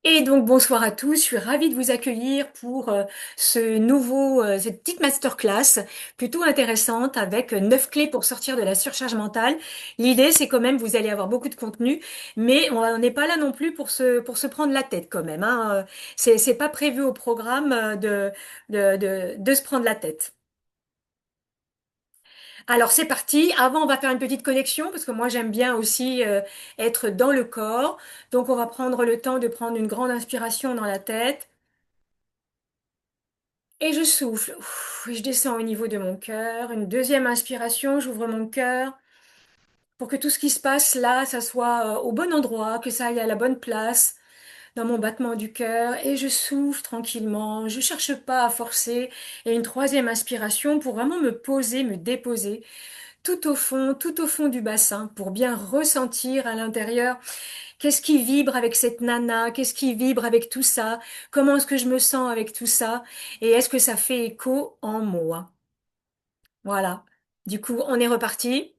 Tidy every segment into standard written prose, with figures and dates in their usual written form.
Et donc bonsoir à tous, je suis ravie de vous accueillir pour cette petite masterclass plutôt intéressante avec 9 clés pour sortir de la surcharge mentale. L'idée c'est quand même vous allez avoir beaucoup de contenu, mais on n'est pas là non plus pour se prendre la tête quand même, hein. C'est pas prévu au programme de se prendre la tête. Alors c'est parti. Avant, on va faire une petite connexion parce que moi j'aime bien aussi être dans le corps. Donc on va prendre le temps de prendre une grande inspiration dans la tête et je souffle. Ouf, et je descends au niveau de mon cœur. Une deuxième inspiration, j'ouvre mon cœur pour que tout ce qui se passe là, ça soit au bon endroit, que ça aille à la bonne place dans mon battement du cœur et je souffle tranquillement. Je cherche pas à forcer. Et une troisième inspiration pour vraiment me poser, me déposer tout au fond du bassin pour bien ressentir à l'intérieur qu'est-ce qui vibre avec cette nana, qu'est-ce qui vibre avec tout ça, comment est-ce que je me sens avec tout ça et est-ce que ça fait écho en moi. Voilà. Du coup, on est reparti.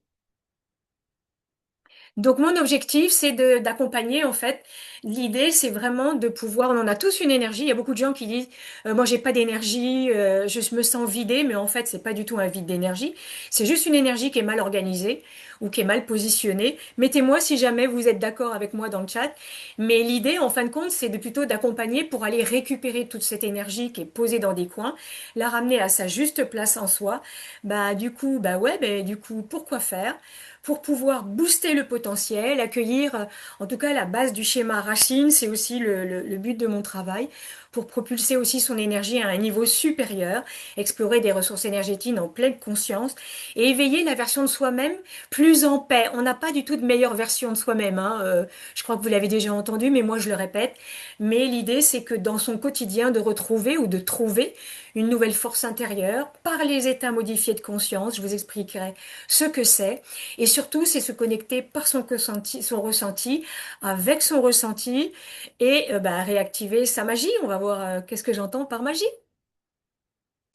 Donc mon objectif, c'est d'accompagner en fait. L'idée, c'est vraiment de pouvoir. On en a tous une énergie. Il y a beaucoup de gens qui disent, moi j'ai pas d'énergie, je me sens vidé, mais en fait c'est pas du tout un vide d'énergie. C'est juste une énergie qui est mal organisée ou qui est mal positionnée. Mettez-moi si jamais vous êtes d'accord avec moi dans le chat. Mais l'idée, en fin de compte, c'est de plutôt d'accompagner pour aller récupérer toute cette énergie qui est posée dans des coins, la ramener à sa juste place en soi. Bah du coup, bah ouais, bah du coup, pourquoi faire? Pour pouvoir booster le potentiel, accueillir, en tout cas la base du schéma racine, c'est aussi le but de mon travail, pour propulser aussi son énergie à un niveau supérieur, explorer des ressources énergétiques en pleine conscience et éveiller la version de soi-même plus en paix. On n'a pas du tout de meilleure version de soi-même, hein. Je crois que vous l'avez déjà entendu, mais moi je le répète. Mais l'idée, c'est que dans son quotidien, de retrouver ou de trouver une nouvelle force intérieure par les états modifiés de conscience. Je vous expliquerai ce que c'est et surtout, c'est se connecter par son ressenti, avec son ressenti, et bah, réactiver sa magie. On va voir qu'est-ce que j'entends par magie.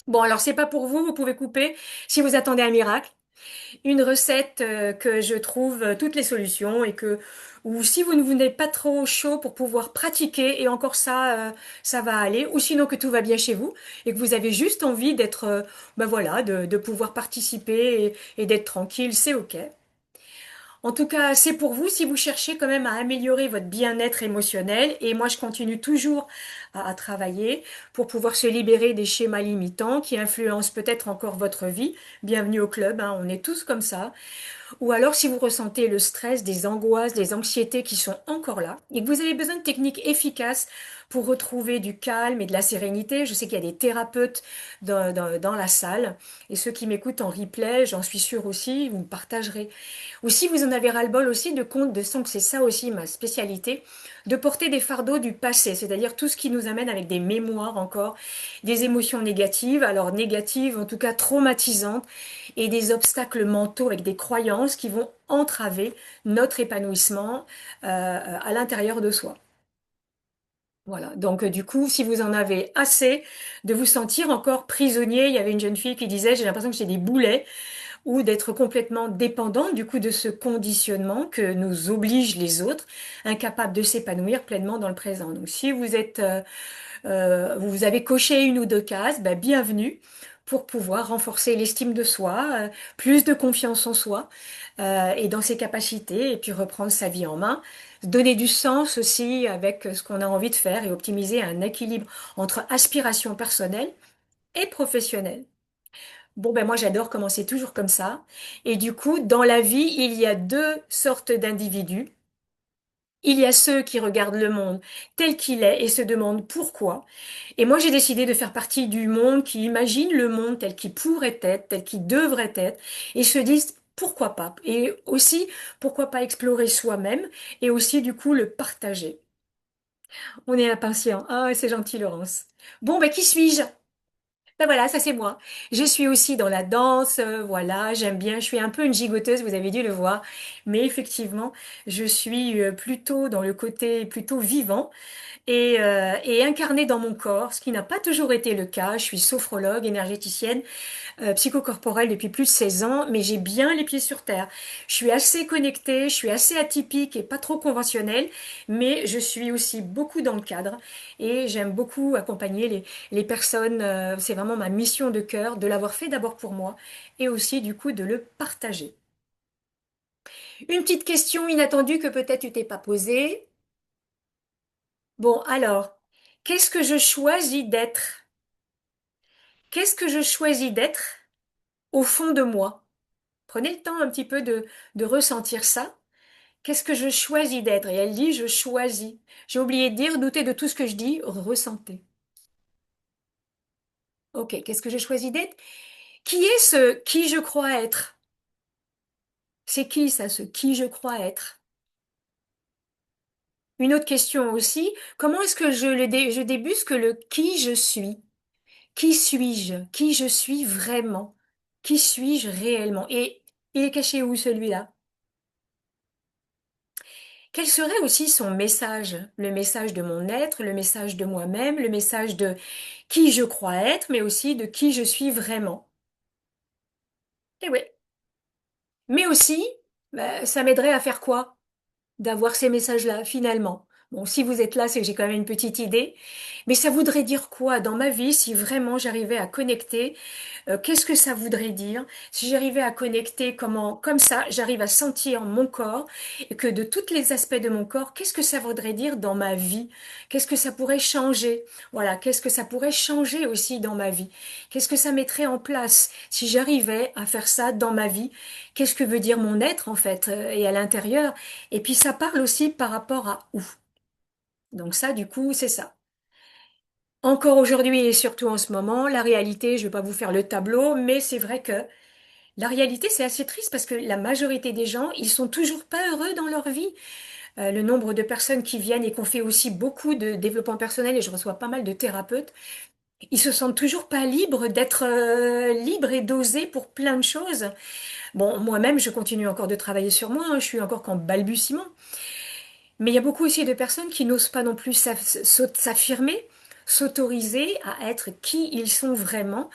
Bon, alors c'est pas pour vous, vous pouvez couper si vous attendez un miracle. Une recette que je trouve toutes les solutions et que ou si vous ne vous n'êtes pas trop chaud pour pouvoir pratiquer et encore ça ça va aller ou sinon que tout va bien chez vous et que vous avez juste envie d'être ben voilà de pouvoir participer et d'être tranquille, c'est OK. En tout cas, c'est pour vous si vous cherchez quand même à améliorer votre bien-être émotionnel. Et moi, je continue toujours à travailler pour pouvoir se libérer des schémas limitants qui influencent peut-être encore votre vie. Bienvenue au club, hein, on est tous comme ça. Ou alors si vous ressentez le stress, des angoisses, des anxiétés qui sont encore là et que vous avez besoin de techniques efficaces pour retrouver du calme et de la sérénité. Je sais qu'il y a des thérapeutes dans la salle et ceux qui m'écoutent en replay, j'en suis sûre aussi, vous me partagerez. Ou si vous en avez ras-le-bol aussi de compte de son, que c'est ça aussi ma spécialité, de porter des fardeaux du passé, c'est-à-dire tout ce qui nous amène avec des mémoires encore, des émotions négatives, alors négatives, en tout cas traumatisantes, et des obstacles mentaux avec des croyances qui vont entraver notre épanouissement à l'intérieur de soi. Voilà. Donc, du coup, si vous en avez assez de vous sentir encore prisonnier, il y avait une jeune fille qui disait, j'ai l'impression que j'ai des boulets ou d'être complètement dépendant du coup de ce conditionnement que nous obligent les autres, incapables de s'épanouir pleinement dans le présent. Donc si vous êtes, vous avez coché une ou deux cases, bah, bienvenue pour pouvoir renforcer l'estime de soi, plus de confiance en soi et dans ses capacités, et puis reprendre sa vie en main, donner du sens aussi avec ce qu'on a envie de faire et optimiser un équilibre entre aspiration personnelle et professionnelle. Bon, ben moi j'adore commencer toujours comme ça. Et du coup, dans la vie, il y a deux sortes d'individus. Il y a ceux qui regardent le monde tel qu'il est et se demandent pourquoi. Et moi j'ai décidé de faire partie du monde qui imagine le monde tel qu'il pourrait être, tel qu'il devrait être, et se disent pourquoi pas. Et aussi, pourquoi pas explorer soi-même et aussi du coup le partager. On est impatient. Ah, c'est gentil, Laurence. Bon, ben qui suis-je? Ben voilà, ça c'est moi. Je suis aussi dans la danse, voilà, j'aime bien, je suis un peu une gigoteuse, vous avez dû le voir, mais effectivement, je suis plutôt dans le côté plutôt vivant et incarnée dans mon corps, ce qui n'a pas toujours été le cas. Je suis sophrologue, énergéticienne, psychocorporelle depuis plus de 16 ans, mais j'ai bien les pieds sur terre. Je suis assez connectée, je suis assez atypique et pas trop conventionnelle, mais je suis aussi beaucoup dans le cadre et j'aime beaucoup accompagner les personnes. C'est vraiment ma mission de cœur de l'avoir fait d'abord pour moi et aussi du coup de le partager. Une petite question inattendue que peut-être tu t'es pas posée. Bon, alors, qu'est-ce que je choisis d'être? Qu'est-ce que je choisis d'être au fond de moi? Prenez le temps un petit peu de ressentir ça. Qu'est-ce que je choisis d'être? Et elle dit, je choisis. J'ai oublié de dire, doutez de tout ce que je dis, ressentez. Ok, qu'est-ce que je choisis d'être? Qui est ce qui je crois être? C'est qui ça, ce qui je crois être? Une autre question aussi, comment est-ce que je débusque le qui je suis? Qui suis-je? Qui je suis vraiment? Qui suis-je réellement? Et il est caché où celui-là? Quel serait aussi son message? Le message de mon être, le message de moi-même, le message de qui je crois être, mais aussi de qui je suis vraiment. Et oui. Mais aussi, bah, ça m'aiderait à faire quoi? D'avoir ces messages-là, finalement. Bon, si vous êtes là, c'est que j'ai quand même une petite idée. Mais ça voudrait dire quoi dans ma vie si vraiment j'arrivais à connecter qu'est-ce que ça voudrait dire si j'arrivais à connecter comment, comme ça, j'arrive à sentir mon corps et que de tous les aspects de mon corps, qu'est-ce que ça voudrait dire dans ma vie? Qu'est-ce que ça pourrait changer? Voilà, qu'est-ce que ça pourrait changer aussi dans ma vie? Qu'est-ce que ça mettrait en place si j'arrivais à faire ça dans ma vie? Qu'est-ce que veut dire mon être en fait et à l'intérieur? Et puis ça parle aussi par rapport à où. Donc ça, du coup, c'est ça. Encore aujourd'hui et surtout en ce moment, la réalité, je ne vais pas vous faire le tableau, mais c'est vrai que la réalité, c'est assez triste parce que la majorité des gens, ils sont toujours pas heureux dans leur vie. Le nombre de personnes qui viennent et qu'on fait aussi beaucoup de développement personnel et je reçois pas mal de thérapeutes, ils se sentent toujours pas libres d'être libres et d'oser pour plein de choses. Bon, moi-même, je continue encore de travailler sur moi, hein, je suis encore qu'en balbutiement. Mais il y a beaucoup aussi de personnes qui n'osent pas non plus s'affirmer, s'autoriser à être qui ils sont vraiment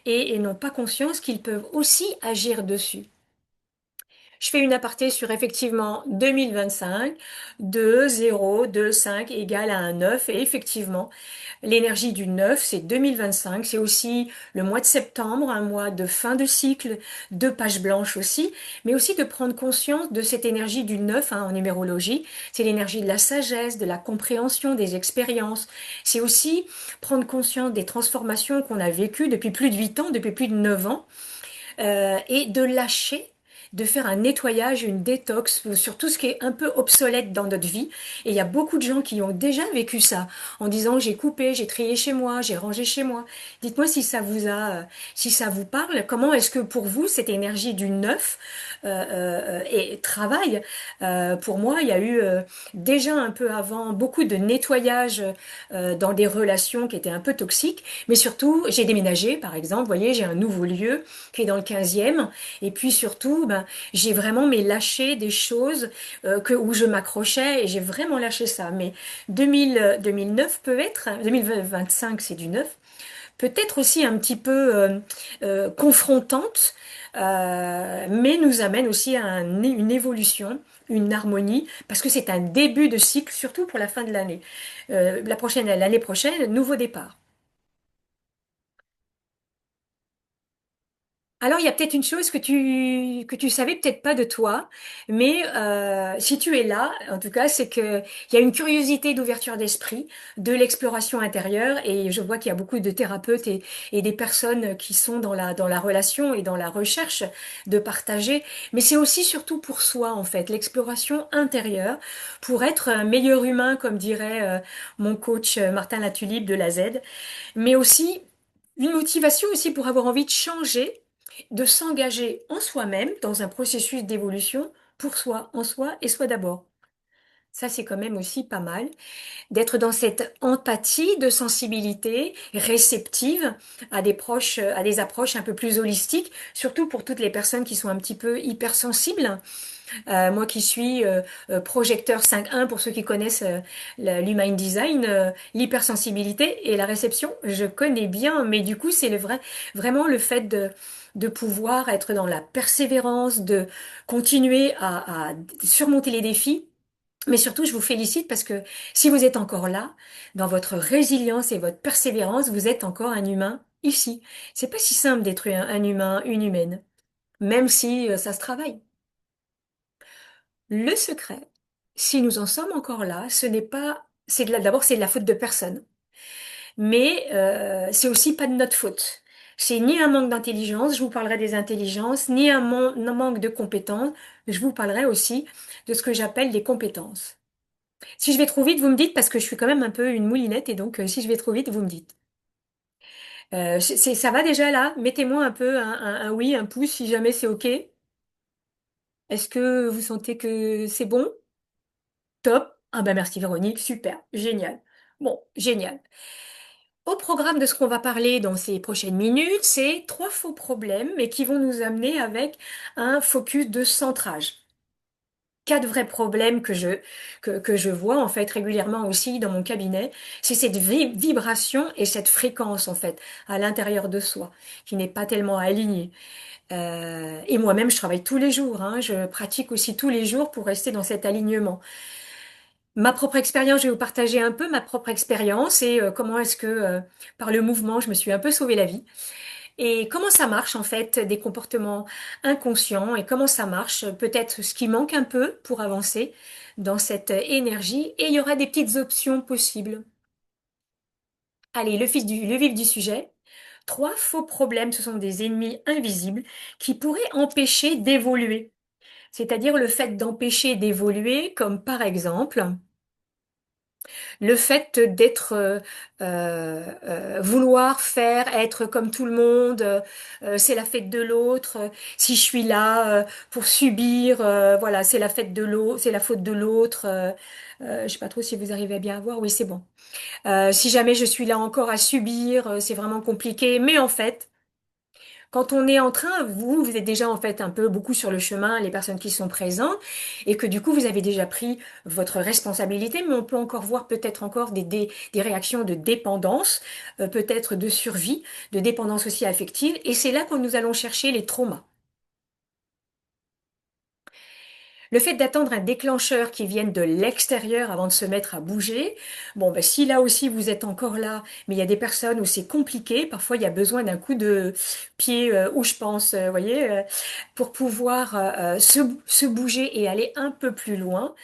et n'ont pas conscience qu'ils peuvent aussi agir dessus. Je fais une aparté sur effectivement 2025, 2, 0, 2, 5 égale à un 9. Et effectivement, l'énergie du 9, c'est 2025. C'est aussi le mois de septembre, un mois de fin de cycle, de page blanche aussi, mais aussi de prendre conscience de cette énergie du 9 hein, en numérologie. C'est l'énergie de la sagesse, de la compréhension, des expériences. C'est aussi prendre conscience des transformations qu'on a vécues depuis plus de 8 ans, depuis plus de 9 ans et de lâcher, de faire un nettoyage, une détox sur tout ce qui est un peu obsolète dans notre vie. Et il y a beaucoup de gens qui ont déjà vécu ça en disant j'ai coupé, j'ai trié chez moi, j'ai rangé chez moi. Dites-moi si ça vous a, si ça vous parle. Comment est-ce que pour vous cette énergie du neuf et travail pour moi, il y a eu déjà un peu avant beaucoup de nettoyage dans des relations qui étaient un peu toxiques, mais surtout j'ai déménagé par exemple. Vous voyez, j'ai un nouveau lieu qui est dans le 15e. Et puis surtout, ben, j'ai vraiment mais lâché des choses où je m'accrochais et j'ai vraiment lâché ça. Mais 2009 peut être, 2025 c'est du neuf, peut-être aussi un petit peu confrontante, mais nous amène aussi à une évolution, une harmonie, parce que c'est un début de cycle, surtout pour la fin de l'année. L'année prochaine, nouveau départ. Alors, il y a peut-être une chose que tu savais peut-être pas de toi, mais si tu es là, en tout cas, c'est que il y a une curiosité d'ouverture d'esprit, de l'exploration intérieure, et je vois qu'il y a beaucoup de thérapeutes et des personnes qui sont dans la relation et dans la recherche de partager, mais c'est aussi surtout pour soi, en fait, l'exploration intérieure, pour être un meilleur humain, comme dirait mon coach Martin Latulippe de la Z, mais aussi une motivation aussi pour avoir envie de changer, de s'engager en soi-même dans un processus d'évolution pour soi, en soi et soi d'abord. Ça, c'est quand même aussi pas mal d'être dans cette empathie de sensibilité réceptive à des proches, à des approches un peu plus holistiques, surtout pour toutes les personnes qui sont un petit peu hypersensibles. Moi qui suis projecteur 5.1 pour ceux qui connaissent l'human design, l'hypersensibilité et la réception, je connais bien, mais du coup c'est vraiment le fait de pouvoir être dans la persévérance, de continuer à surmonter les défis. Mais surtout, je vous félicite parce que si vous êtes encore là, dans votre résilience et votre persévérance, vous êtes encore un humain ici. C'est pas si simple d'être un humain, une humaine, même si ça se travaille. Le secret, si nous en sommes encore là, ce n'est pas, d'abord c'est de la faute de personne, mais c'est aussi pas de notre faute. C'est ni un manque d'intelligence, je vous parlerai des intelligences, ni un manque de compétences, je vous parlerai aussi de ce que j'appelle des compétences. Si je vais trop vite, vous me dites parce que je suis quand même un peu une moulinette et donc si je vais trop vite, vous me dites. Ça va déjà là? Mettez-moi un peu un oui, un pouce si jamais c'est OK. Est-ce que vous sentez que c'est bon? Top. Ah ben merci Véronique, super, génial. Bon, génial. Au programme de ce qu'on va parler dans ces prochaines minutes, c'est trois faux problèmes et qui vont nous amener avec un focus de centrage. Quatre vrais problèmes que je vois en fait régulièrement aussi dans mon cabinet, c'est cette vibration et cette fréquence en fait à l'intérieur de soi qui n'est pas tellement alignée. Et moi-même, je travaille tous les jours, hein, je pratique aussi tous les jours pour rester dans cet alignement. Ma propre expérience, je vais vous partager un peu ma propre expérience et comment est-ce que par le mouvement, je me suis un peu sauvé la vie. Et comment ça marche en fait, des comportements inconscients et comment ça marche, peut-être ce qui manque un peu pour avancer dans cette énergie. Et il y aura des petites options possibles. Allez, le vif du sujet. Trois faux problèmes, ce sont des ennemis invisibles qui pourraient empêcher d'évoluer. C'est-à-dire le fait d'empêcher d'évoluer, comme par exemple le fait d'être vouloir faire être comme tout le monde, c'est la fête de l'autre. Si je suis là pour subir, voilà, c'est la fête de l'autre, c'est la faute de l'autre. Je sais pas trop si vous arrivez à bien voir. Oui, c'est bon. Si jamais je suis là encore à subir, c'est vraiment compliqué. Mais en fait, quand on est en train, vous êtes déjà en fait un peu beaucoup sur le chemin, les personnes qui sont présentes, et que du coup vous avez déjà pris votre responsabilité, mais on peut encore voir peut-être encore des réactions de dépendance, peut-être de survie, de dépendance aussi affective, et c'est là que nous allons chercher les traumas. Le fait d'attendre un déclencheur qui vienne de l'extérieur avant de se mettre à bouger, bon, ben, si là aussi vous êtes encore là, mais il y a des personnes où c'est compliqué, parfois il y a besoin d'un coup de pied où je pense, voyez, pour pouvoir se bouger et aller un peu plus loin.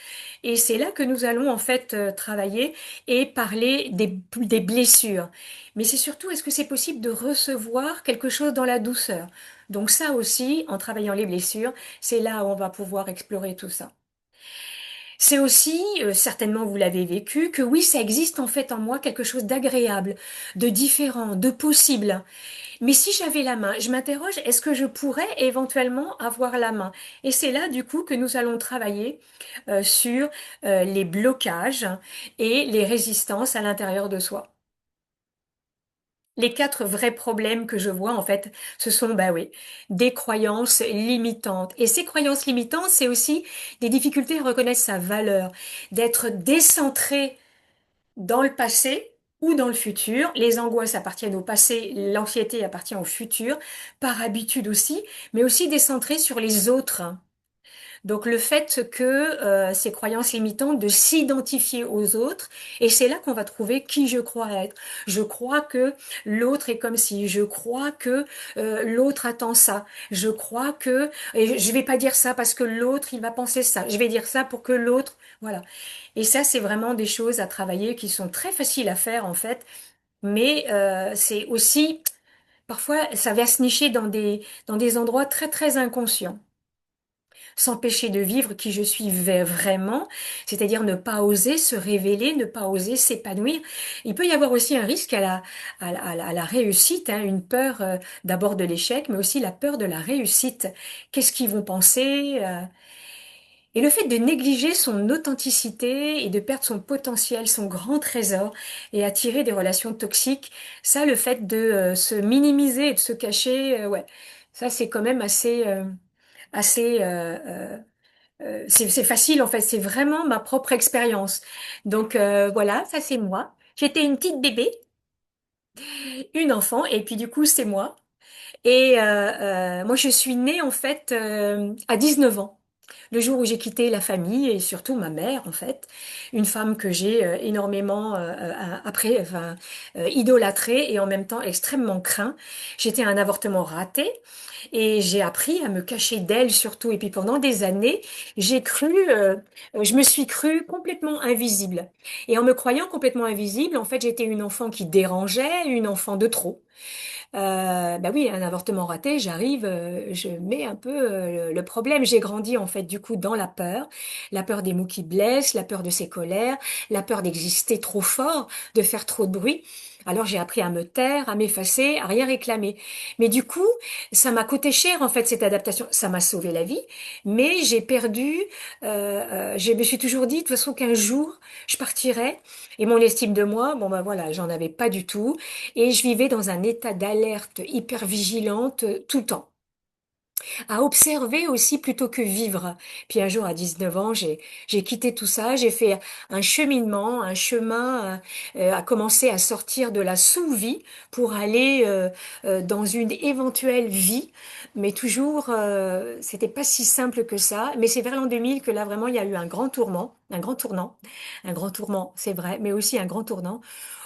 Et c'est là que nous allons en fait travailler et parler des blessures. Mais c'est surtout, est-ce que c'est possible de recevoir quelque chose dans la douceur? Donc ça aussi, en travaillant les blessures, c'est là où on va pouvoir explorer tout ça. C'est aussi, certainement vous l'avez vécu, que oui, ça existe en fait en moi quelque chose d'agréable, de différent, de possible. Mais si j'avais la main, je m'interroge, est-ce que je pourrais éventuellement avoir la main? Et c'est là, du coup, que nous allons travailler sur les blocages et les résistances à l'intérieur de soi. Les quatre vrais problèmes que je vois, en fait, ce sont, bah oui, des croyances limitantes. Et ces croyances limitantes, c'est aussi des difficultés à reconnaître sa valeur, d'être décentré dans le passé ou dans le futur. Les angoisses appartiennent au passé, l'anxiété appartient au futur, par habitude aussi, mais aussi décentré sur les autres. Donc le fait que ces croyances limitantes de s'identifier aux autres, et c'est là qu'on va trouver qui je crois être. Je crois que l'autre est comme si, je crois que l'autre attend ça, je crois que, et je vais pas dire ça parce que l'autre il va penser ça, je vais dire ça pour que l'autre, voilà. Et ça c'est vraiment des choses à travailler qui sont très faciles à faire en fait, mais c'est aussi parfois ça va se nicher dans des endroits très très inconscients s'empêcher de vivre qui je suis vraiment, c'est-à-dire ne pas oser se révéler, ne pas oser s'épanouir. Il peut y avoir aussi un risque à la réussite, hein, une peur d'abord de l'échec, mais aussi la peur de la réussite. Qu'est-ce qu'ils vont penser? Et le fait de négliger son authenticité et de perdre son potentiel, son grand trésor, et attirer des relations toxiques, ça, le fait de se minimiser et de se cacher, ouais, ça c'est quand même assez, c'est facile en fait. C'est vraiment ma propre expérience. Donc voilà, ça c'est moi. J'étais une petite bébé, une enfant, et puis du coup c'est moi. Et moi, je suis née en fait à 19 ans, le jour où j'ai quitté la famille et surtout ma mère en fait, une femme que j'ai énormément après, enfin, idolâtrée et en même temps extrêmement craint. J'étais un avortement raté et j'ai appris à me cacher d'elle surtout. Et puis pendant des années, je me suis crue complètement invisible. Et en me croyant complètement invisible, en fait, j'étais une enfant qui dérangeait, une enfant de trop. Bah oui, un avortement raté, j'arrive, je mets un peu le problème. J'ai grandi en fait du coup dans la peur des mots qui blessent, la peur de ses colères, la peur d'exister trop fort, de faire trop de bruit. Alors j'ai appris à me taire, à m'effacer, à rien réclamer. Mais du coup, ça m'a coûté cher en fait cette adaptation. Ça m'a sauvé la vie, mais j'ai perdu. Je me suis toujours dit de toute façon qu'un jour je partirais. Et mon estime de moi, bon ben voilà, j'en avais pas du tout. Et je vivais dans un état d'alerte hyper vigilante tout le temps à observer aussi plutôt que vivre. Puis un jour, à 19 ans, j'ai quitté tout ça, j'ai fait un cheminement, un chemin à commencer à sortir de la sous-vie pour aller dans une éventuelle vie, mais toujours, c'était pas si simple que ça. Mais c'est vers l'an 2000 que là, vraiment, il y a eu un grand tourment, un grand tourment, c'est vrai, mais aussi un grand tournant,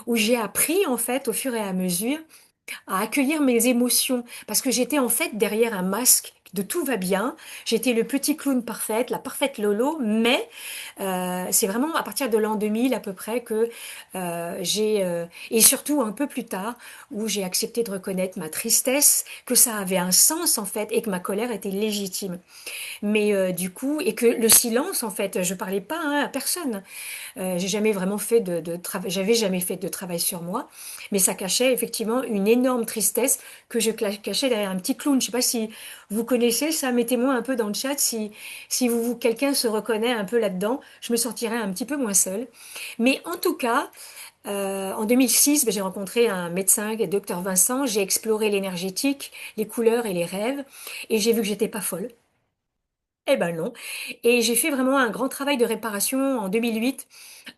où j'ai appris, en fait, au fur et à mesure, à accueillir mes émotions parce que j'étais en fait derrière un masque de tout va bien. J'étais le petit clown parfaite, la parfaite Lolo, mais c'est vraiment à partir de l'an 2000 à peu près que et surtout un peu plus tard, où j'ai accepté de reconnaître ma tristesse, que ça avait un sens en fait et que ma colère était légitime. Mais du coup, et que le silence en fait, je parlais pas à personne. J'ai jamais vraiment fait de travail, j'avais jamais fait de travail sur moi, mais ça cachait effectivement une énorme tristesse que je cachais derrière un petit clown. Je sais pas si vous connaissez ça, mettez-moi un peu dans le chat si quelqu'un se reconnaît un peu là-dedans, je me sentirais un petit peu moins seule. Mais en tout cas, en 2006, ben, j'ai rencontré un médecin, docteur Vincent, j'ai exploré l'énergétique, les couleurs et les rêves, et j'ai vu que j'étais pas folle. Eh ben non. Et j'ai fait vraiment un grand travail de réparation en 2008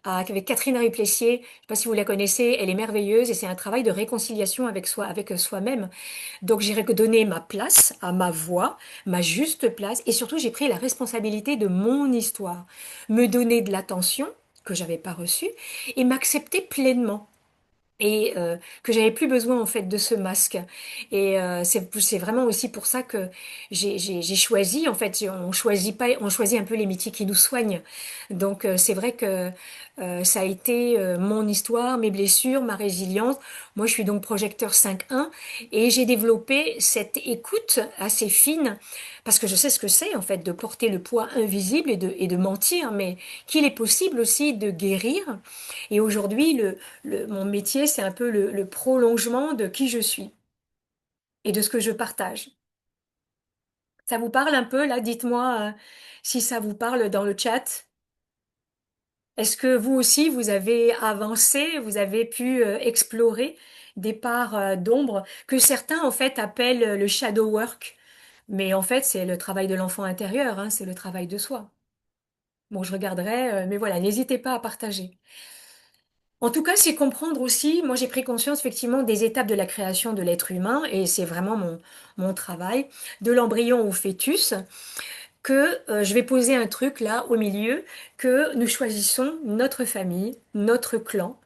avec Catherine Riplessier. Je sais pas si vous la connaissez, elle est merveilleuse et c'est un travail de réconciliation avec soi, avec soi-même. Donc j'ai redonné ma place à ma voix, ma juste place et surtout j'ai pris la responsabilité de mon histoire, me donner de l'attention que j'avais pas reçue et m'accepter pleinement et que j'avais plus besoin en fait de ce masque. Et c'est vraiment aussi pour ça que j'ai choisi en fait on choisit pas on choisit un peu les métiers qui nous soignent. Donc c'est vrai que ça a été mon histoire, mes blessures, ma résilience. Moi je suis donc projecteur 5.1 et j'ai développé cette écoute assez fine parce que je sais ce que c'est en fait de porter le poids invisible et de mentir, mais qu'il est possible aussi de guérir. Et aujourd'hui, mon métier, c'est un peu le prolongement de qui je suis et de ce que je partage. Ça vous parle un peu là? Dites-moi si ça vous parle dans le chat. Est-ce que vous aussi, vous avez avancé, vous avez pu explorer des parts d'ombre que certains en fait appellent le shadow work, mais en fait c'est le travail de l'enfant intérieur, hein, c'est le travail de soi. Bon, je regarderai, mais voilà, n'hésitez pas à partager. En tout cas, c'est comprendre aussi, moi j'ai pris conscience effectivement des étapes de la création de l'être humain, et c'est vraiment mon travail, de l'embryon au fœtus, que je vais poser un truc là au milieu, que nous choisissons notre famille, notre clan,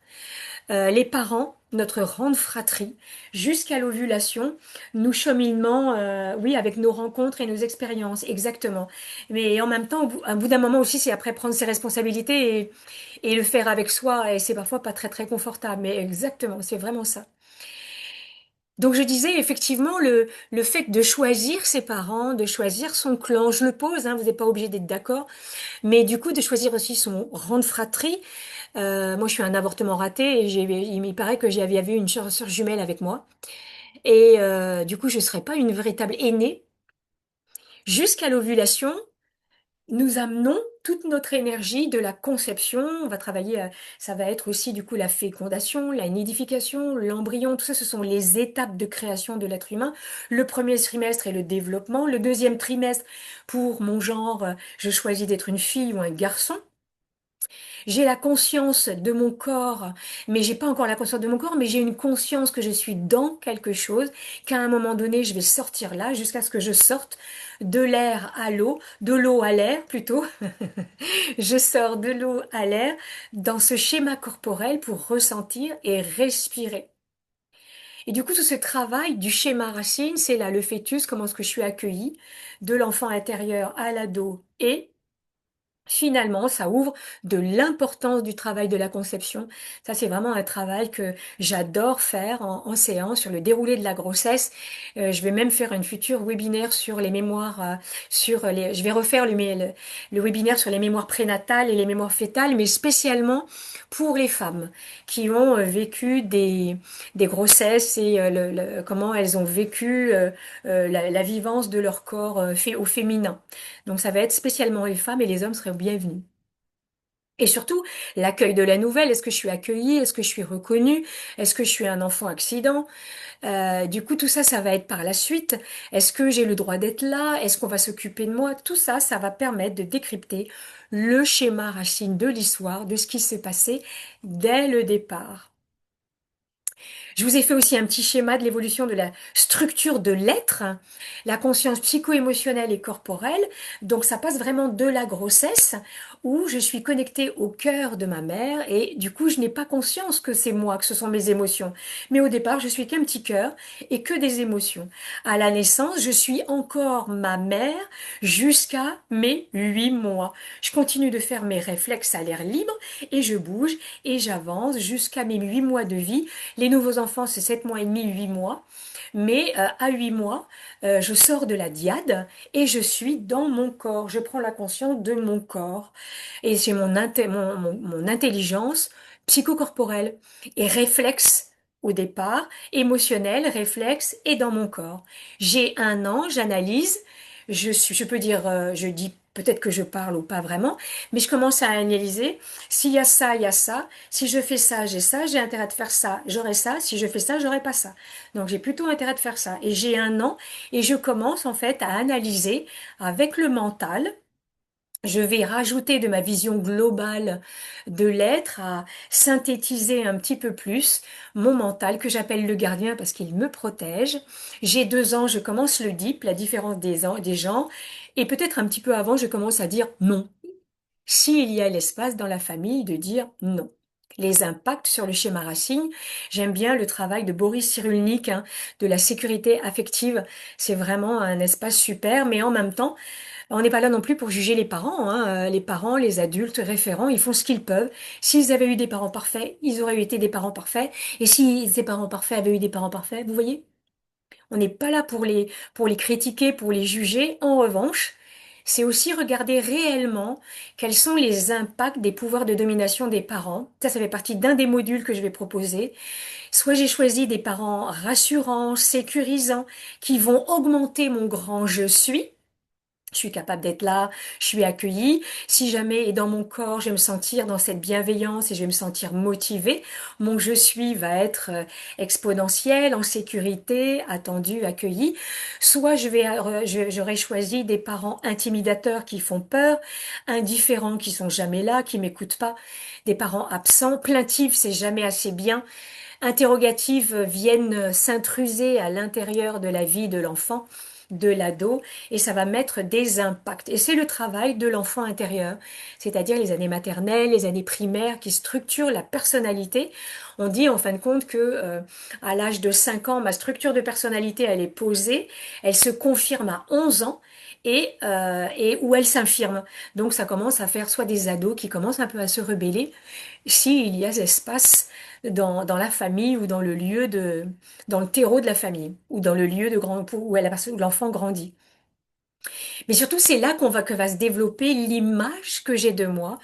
les parents, notre grande fratrie, jusqu'à l'ovulation, nous cheminement, oui, avec nos rencontres et nos expériences, exactement. Mais en même temps, à bout d'un moment aussi, c'est après prendre ses responsabilités et le faire avec soi, et c'est parfois pas très très confortable, mais exactement, c'est vraiment ça. Donc je disais effectivement le fait de choisir ses parents, de choisir son clan, je le pose, hein, vous n'êtes pas obligé d'être d'accord, mais du coup de choisir aussi son rang de fratrie. Moi je suis un avortement raté et il me paraît que j'avais eu une sœur jumelle avec moi et du coup je serais pas une véritable aînée jusqu'à l'ovulation. nous amenons toute notre énergie de la conception. On va travailler, ça va être aussi du coup la fécondation, la nidification, l'embryon, tout ça, ce sont les étapes de création de l'être humain. Le premier trimestre est le développement. Le deuxième trimestre, pour mon genre, je choisis d'être une fille ou un garçon. J'ai la conscience de mon corps, mais j'ai pas encore la conscience de mon corps, mais j'ai une conscience que je suis dans quelque chose, qu'à un moment donné, je vais sortir là, jusqu'à ce que je sorte de l'air à l'eau, de l'eau à l'air plutôt. Je sors de l'eau à l'air dans ce schéma corporel pour ressentir et respirer. Et du coup, tout ce travail du schéma racine, c'est là le fœtus, comment est-ce que je suis accueillie, de l'enfant intérieur à l'ado et finalement, ça ouvre de l'importance du travail de la conception. Ça, c'est vraiment un travail que j'adore faire en séance sur le déroulé de la grossesse. Je vais même faire une future webinaire sur les mémoires, je vais refaire le webinaire sur les mémoires prénatales et les mémoires fœtales, mais spécialement pour les femmes qui ont vécu des grossesses et comment elles ont vécu la vivance de leur corps au féminin. Donc ça va être spécialement les femmes et les hommes seraient bienvenus. Et surtout, l'accueil de la nouvelle, est-ce que je suis accueillie, est-ce que je suis reconnue, est-ce que je suis un enfant accident? Du coup, tout ça, ça va être par la suite. Est-ce que j'ai le droit d'être là? Est-ce qu'on va s'occuper de moi? Tout ça, ça va permettre de décrypter le schéma racine de l'histoire, de ce qui s'est passé dès le départ. Je vous ai fait aussi un petit schéma de l'évolution de la structure de l'être, la conscience psycho-émotionnelle et corporelle. Donc ça passe vraiment de la grossesse où je suis connectée au cœur de ma mère et du coup je n'ai pas conscience que c'est moi, que ce sont mes émotions. Mais au départ je suis qu'un petit cœur et que des émotions. À la naissance je suis encore ma mère jusqu'à mes 8 mois. Je continue de faire mes réflexes à l'air libre et je bouge et j'avance jusqu'à mes 8 mois de vie. Les nouveaux enfants, c'est 7 mois et demi, 8 mois. Mais à 8 mois, je sors de la diade et je suis dans mon corps. Je prends la conscience de mon corps. Et j'ai mon intelligence psychocorporelle et réflexe au départ, émotionnel, réflexe et dans mon corps. J'ai 1 an, j'analyse, je peux dire, je dis peut-être que je parle ou pas vraiment, mais je commence à analyser. S'il y a ça, il y a ça. Si je fais ça, j'ai intérêt de faire ça, j'aurai ça. Si je fais ça, j'aurai pas ça. Donc j'ai plutôt intérêt de faire ça. Et j'ai 1 an et je commence en fait à analyser avec le mental. Je vais rajouter de ma vision globale de l'être, à synthétiser un petit peu plus mon mental que j'appelle le gardien parce qu'il me protège. J'ai 2 ans, je commence le DIP, la différence des gens, et peut-être un petit peu avant, je commence à dire non. S'il y a l'espace dans la famille de dire non. Les impacts sur le schéma racine, j'aime bien le travail de Boris Cyrulnik, hein, de la sécurité affective. C'est vraiment un espace super, mais en même temps, on n'est pas là non plus pour juger les parents, hein. Les parents, les adultes référents, ils font ce qu'ils peuvent. S'ils avaient eu des parents parfaits, ils auraient été des parents parfaits. Et si ces parents parfaits avaient eu des parents parfaits, vous voyez, on n'est pas là pour les critiquer, pour les juger. En revanche, c'est aussi regarder réellement quels sont les impacts des pouvoirs de domination des parents. Ça fait partie d'un des modules que je vais proposer. Soit j'ai choisi des parents rassurants, sécurisants, qui vont augmenter mon grand je suis. Je suis capable d'être là, je suis accueillie. Si jamais et dans mon corps, je vais me sentir dans cette bienveillance et je vais me sentir motivée, mon je suis va être exponentiel, en sécurité, attendu, accueilli. Soit j'aurais choisi des parents intimidateurs qui font peur, indifférents qui sont jamais là, qui m'écoutent pas, des parents absents, plaintifs, c'est jamais assez bien. Interrogatives viennent s'intruser à l'intérieur de la vie de l'enfant, de l'ado, et ça va mettre des impacts. Et c'est le travail de l'enfant intérieur, c'est-à-dire les années maternelles, les années primaires qui structurent la personnalité. On dit en fin de compte que à l'âge de 5 ans, ma structure de personnalité, elle est posée, elle se confirme à 11 ans. Et où elle s'infirme. Donc ça commence à faire soit des ados qui commencent un peu à se rebeller, s'il y a espace dans la famille ou dans le terreau de la famille ou dans le lieu où l'enfant grandit. Mais surtout, c'est là que va se développer l'image que j'ai de moi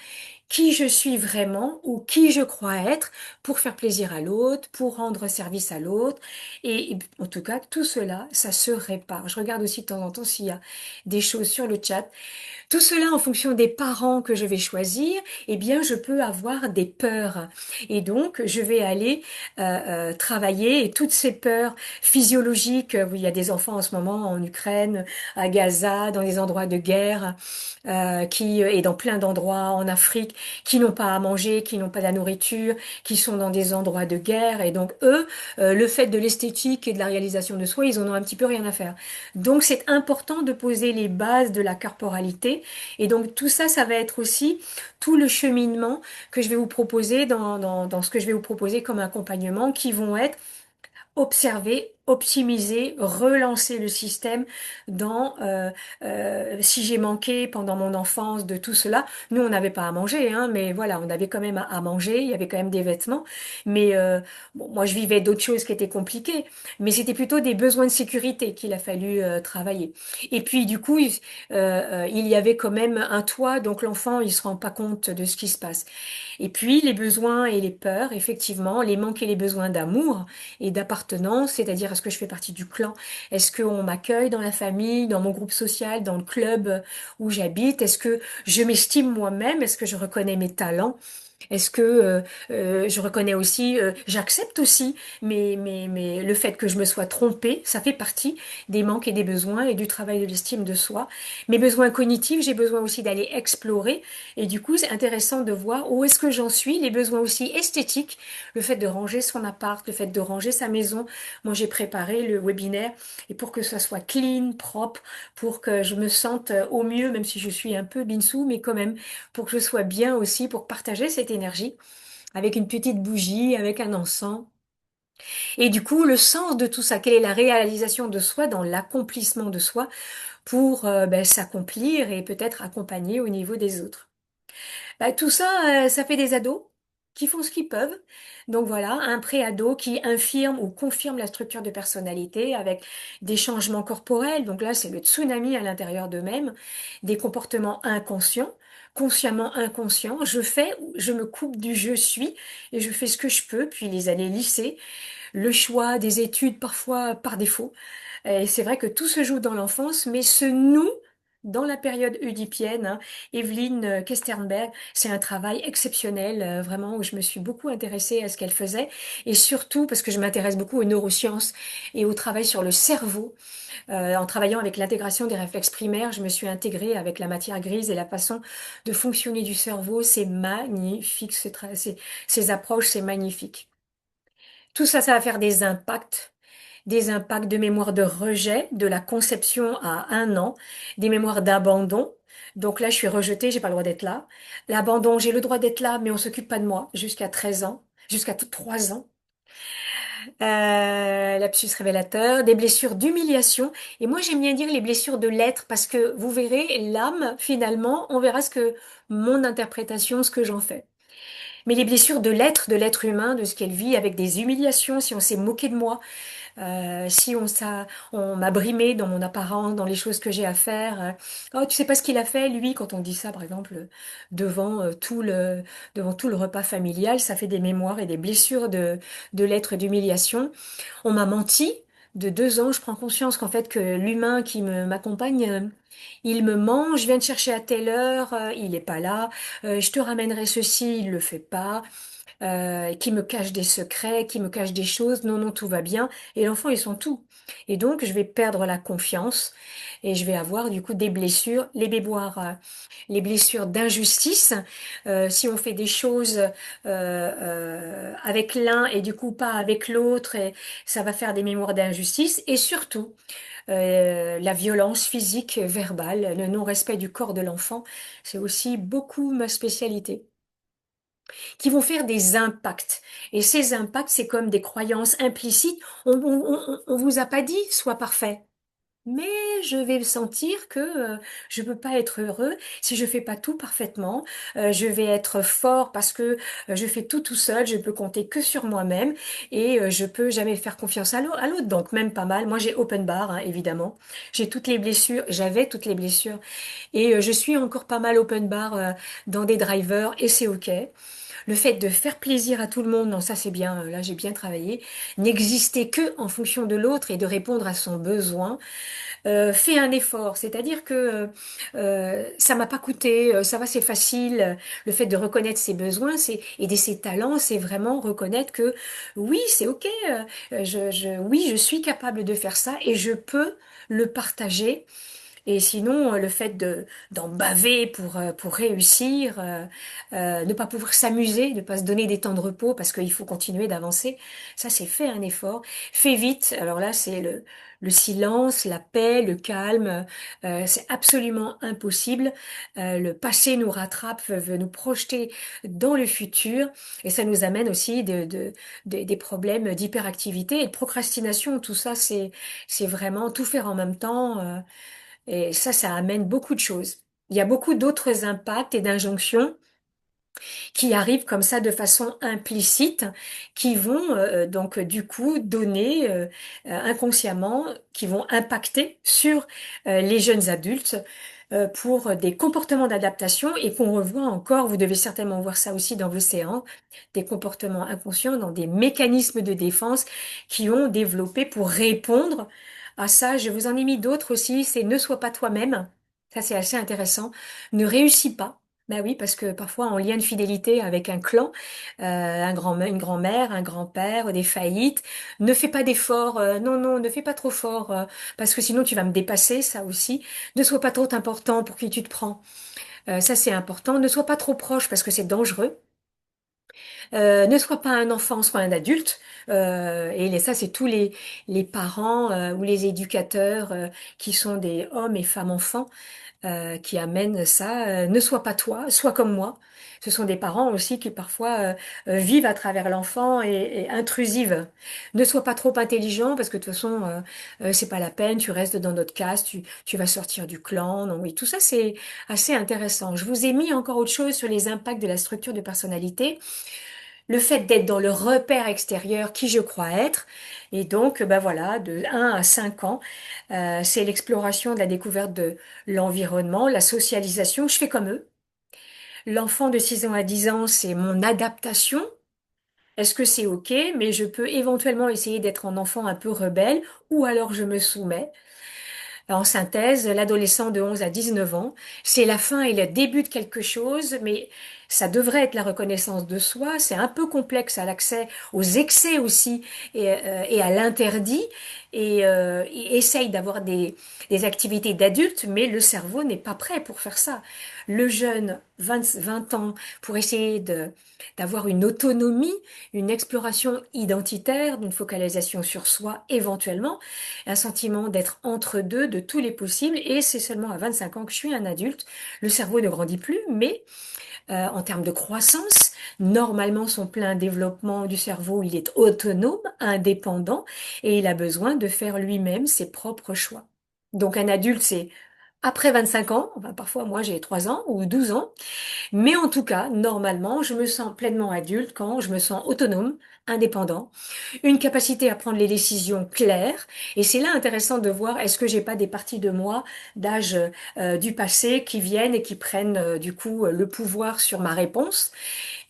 qui je suis vraiment ou qui je crois être pour faire plaisir à l'autre, pour rendre service à l'autre. Et en tout cas, tout cela, ça se répare. Je regarde aussi de temps en temps s'il y a des choses sur le chat. Tout cela en fonction des parents que je vais choisir, eh bien, je peux avoir des peurs. Et donc, je vais aller travailler et toutes ces peurs physiologiques, où il y a des enfants en ce moment en Ukraine, à Gaza, dans des endroits de guerre, et dans plein d'endroits en Afrique, qui n'ont pas à manger, qui n'ont pas la nourriture, qui sont dans des endroits de guerre. Et donc, eux, le fait de l'esthétique et de la réalisation de soi, ils en ont un petit peu rien à faire. Donc, c'est important de poser les bases de la corporalité. Et donc, tout ça, ça va être aussi tout le cheminement que je vais vous proposer dans ce que je vais vous proposer comme accompagnement, qui vont être observer, optimiser, relancer le système dans si j'ai manqué pendant mon enfance de tout cela. Nous, on n'avait pas à manger, hein, mais voilà, on avait quand même à manger, il y avait quand même des vêtements. Mais bon, moi, je vivais d'autres choses qui étaient compliquées, mais c'était plutôt des besoins de sécurité qu'il a fallu travailler. Et puis, du coup, il y avait quand même un toit, donc l'enfant, il se rend pas compte de ce qui se passe. Et puis les besoins et les peurs, effectivement, les manques et les besoins d'amour et d'appartenance, c'est-à-dire est-ce que je fais partie du clan? Est-ce qu'on m'accueille dans la famille, dans mon groupe social, dans le club où j'habite? Est-ce que je m'estime moi-même? Est-ce que je reconnais mes talents? Est-ce que je reconnais aussi, j'accepte aussi, mais le fait que je me sois trompée, ça fait partie des manques et des besoins et du travail de l'estime de soi. Mes besoins cognitifs, j'ai besoin aussi d'aller explorer. Et du coup, c'est intéressant de voir où est-ce que j'en suis. Les besoins aussi esthétiques, le fait de ranger son appart, le fait de ranger sa maison. Moi, j'ai préparé le webinaire et pour que ça soit clean, propre, pour que je me sente au mieux, même si je suis un peu binsou, mais quand même pour que je sois bien aussi, pour partager cette énergie avec une petite bougie, avec un encens. Et du coup, le sens de tout ça, quelle est la réalisation de soi dans l'accomplissement de soi pour s'accomplir et peut-être accompagner au niveau des autres. Bah, tout ça, ça fait des ados qui font ce qu'ils peuvent. Donc voilà, un pré-ado qui infirme ou confirme la structure de personnalité avec des changements corporels. Donc là, c'est le tsunami à l'intérieur d'eux-mêmes, des comportements inconscients, consciemment inconscients. Je fais, je me coupe du je suis et je fais ce que je peux. Puis les années lycée, le choix des études parfois par défaut. Et c'est vrai que tout se joue dans l'enfance, mais ce nous, dans la période oedipienne, hein, Evelyne Kesternberg, c'est un travail exceptionnel, vraiment, où je me suis beaucoup intéressée à ce qu'elle faisait, et surtout parce que je m'intéresse beaucoup aux neurosciences et au travail sur le cerveau. En travaillant avec l'intégration des réflexes primaires, je me suis intégrée avec la matière grise et la façon de fonctionner du cerveau. C'est magnifique, ces approches, c'est magnifique. Tout ça, ça va faire des impacts de mémoire de rejet, de la conception à 1 an, des mémoires d'abandon. Donc là, je suis rejetée, j'ai pas le droit d'être là. L'abandon, j'ai le droit d'être là, mais on s'occupe pas de moi jusqu'à 13 ans, jusqu'à 3 ans. Lapsus révélateur, des blessures d'humiliation. Et moi, j'aime bien dire les blessures de l'être parce que vous verrez, l'âme, finalement, on verra ce que mon interprétation, ce que j'en fais. Mais les blessures de l'être humain, de ce qu'elle vit avec des humiliations, si on s'est moqué de moi, si on m'a brimé dans mon apparence, dans les choses que j'ai à faire. Oh, tu sais pas ce qu'il a fait, lui, quand on dit ça, par exemple, devant devant tout le repas familial, ça fait des mémoires et des blessures de l'être d'humiliation. On m'a menti. De 2 ans, je prends conscience qu'en fait, que l'humain qui m'accompagne, il me ment, je viens te chercher à telle heure, il est pas là, je te ramènerai ceci, il le fait pas, qui me cache des secrets, qui me cache des choses. Non, non, tout va bien. Et l'enfant, ils sont tout. Et donc, je vais perdre la confiance et je vais avoir du coup des blessures, les blessures d'injustice. Si on fait des choses avec l'un et du coup pas avec l'autre, et ça va faire des mémoires d'injustice. Et surtout, la violence physique, verbale, le non-respect du corps de l'enfant, c'est aussi beaucoup ma spécialité qui vont faire des impacts. Et ces impacts, c'est comme des croyances implicites. On vous a pas dit, sois parfait. mais je vais sentir que je peux pas être heureux si je fais pas tout parfaitement. Je vais être fort parce que je fais tout seul, je peux compter que sur moi-même et je peux jamais faire confiance à l'autre. Donc même pas mal. Moi j'ai open bar, hein, évidemment. J'ai toutes les blessures, j'avais toutes les blessures et je suis encore pas mal open bar dans des drivers et c'est ok. Le fait de faire plaisir à tout le monde, non, ça c'est bien, là j'ai bien travaillé, n'exister que en fonction de l'autre et de répondre à son besoin, fait un effort. C'est-à-dire que ça m'a pas coûté, ça va, c'est facile. Le fait de reconnaître ses besoins, c'est aider ses talents, c'est vraiment reconnaître que oui, c'est ok, oui, je suis capable de faire ça et je peux le partager et sinon, le fait de d'en baver pour réussir, ne pas pouvoir s'amuser, ne pas se donner des temps de repos parce qu'il faut continuer d'avancer, ça c'est fait un effort. Fait vite, alors là c'est le silence, la paix, le calme, c'est absolument impossible. Le passé nous rattrape, veut nous projeter dans le futur et ça nous amène aussi des problèmes d'hyperactivité et de procrastination. Tout ça c'est vraiment tout faire en même temps. Et ça amène beaucoup de choses. Il y a beaucoup d'autres impacts et d'injonctions qui arrivent comme ça de façon implicite, qui vont donc du coup donner inconsciemment, qui vont impacter sur les jeunes adultes pour des comportements d'adaptation et qu'on revoit encore, vous devez certainement voir ça aussi dans vos séances, des comportements inconscients dans des mécanismes de défense qui ont développé pour répondre à ça. Je vous en ai mis d'autres aussi, c'est ne sois pas toi-même. Ça, c'est assez intéressant. Ne réussis pas. Ben oui, parce que parfois en lien de fidélité avec un clan, une grand-mère, un grand-père, des faillites, ne fais pas d'efforts, non, non, ne fais pas trop fort, parce que sinon tu vas me dépasser, ça aussi. Ne sois pas trop important pour qui tu te prends. Ça c'est important. Ne sois pas trop proche parce que c'est dangereux. Ne sois pas un enfant, sois un adulte. Ça c'est tous les parents ou les éducateurs qui sont des hommes et femmes enfants qui amène ça. Ne sois pas toi, sois comme moi. Ce sont des parents aussi qui parfois vivent à travers l'enfant et intrusives. Ne sois pas trop intelligent parce que de toute façon c'est pas la peine. Tu restes dans notre caste, tu vas sortir du clan. Non, oui, tout ça c'est assez intéressant. Je vous ai mis encore autre chose sur les impacts de la structure de personnalité. Le fait d'être dans le repère extérieur qui je crois être. Et donc, ben voilà, de 1 à 5 ans, c'est l'exploration de la découverte de l'environnement, la socialisation. Je fais comme eux. L'enfant de 6 ans à 10 ans, c'est mon adaptation. Est-ce que c'est OK? Mais je peux éventuellement essayer d'être un enfant un peu rebelle ou alors je me soumets. En synthèse, l'adolescent de 11 à 19 ans, c'est la fin et le début de quelque chose, mais ça devrait être la reconnaissance de soi. C'est un peu complexe à l'accès, aux excès aussi et à l'interdit. Et essaye d'avoir des activités d'adulte, mais le cerveau n'est pas prêt pour faire ça. Le jeune, 20 ans, pour essayer d'avoir une autonomie, une exploration identitaire, d'une focalisation sur soi éventuellement, un sentiment d'être entre deux, de tous les possibles, et c'est seulement à 25 ans que je suis un adulte. Le cerveau ne grandit plus, mais en termes de croissance, normalement son plein développement du cerveau, il est autonome, indépendant, et il a besoin de faire lui-même ses propres choix. Donc un adulte, c'est après 25 ans, enfin parfois moi j'ai 3 ans ou 12 ans, mais en tout cas, normalement, je me sens pleinement adulte quand je me sens autonome, indépendant, une capacité à prendre les décisions claires. Et c'est là intéressant de voir est-ce que j'ai pas des parties de moi d'âge du passé qui viennent et qui prennent du coup le pouvoir sur ma réponse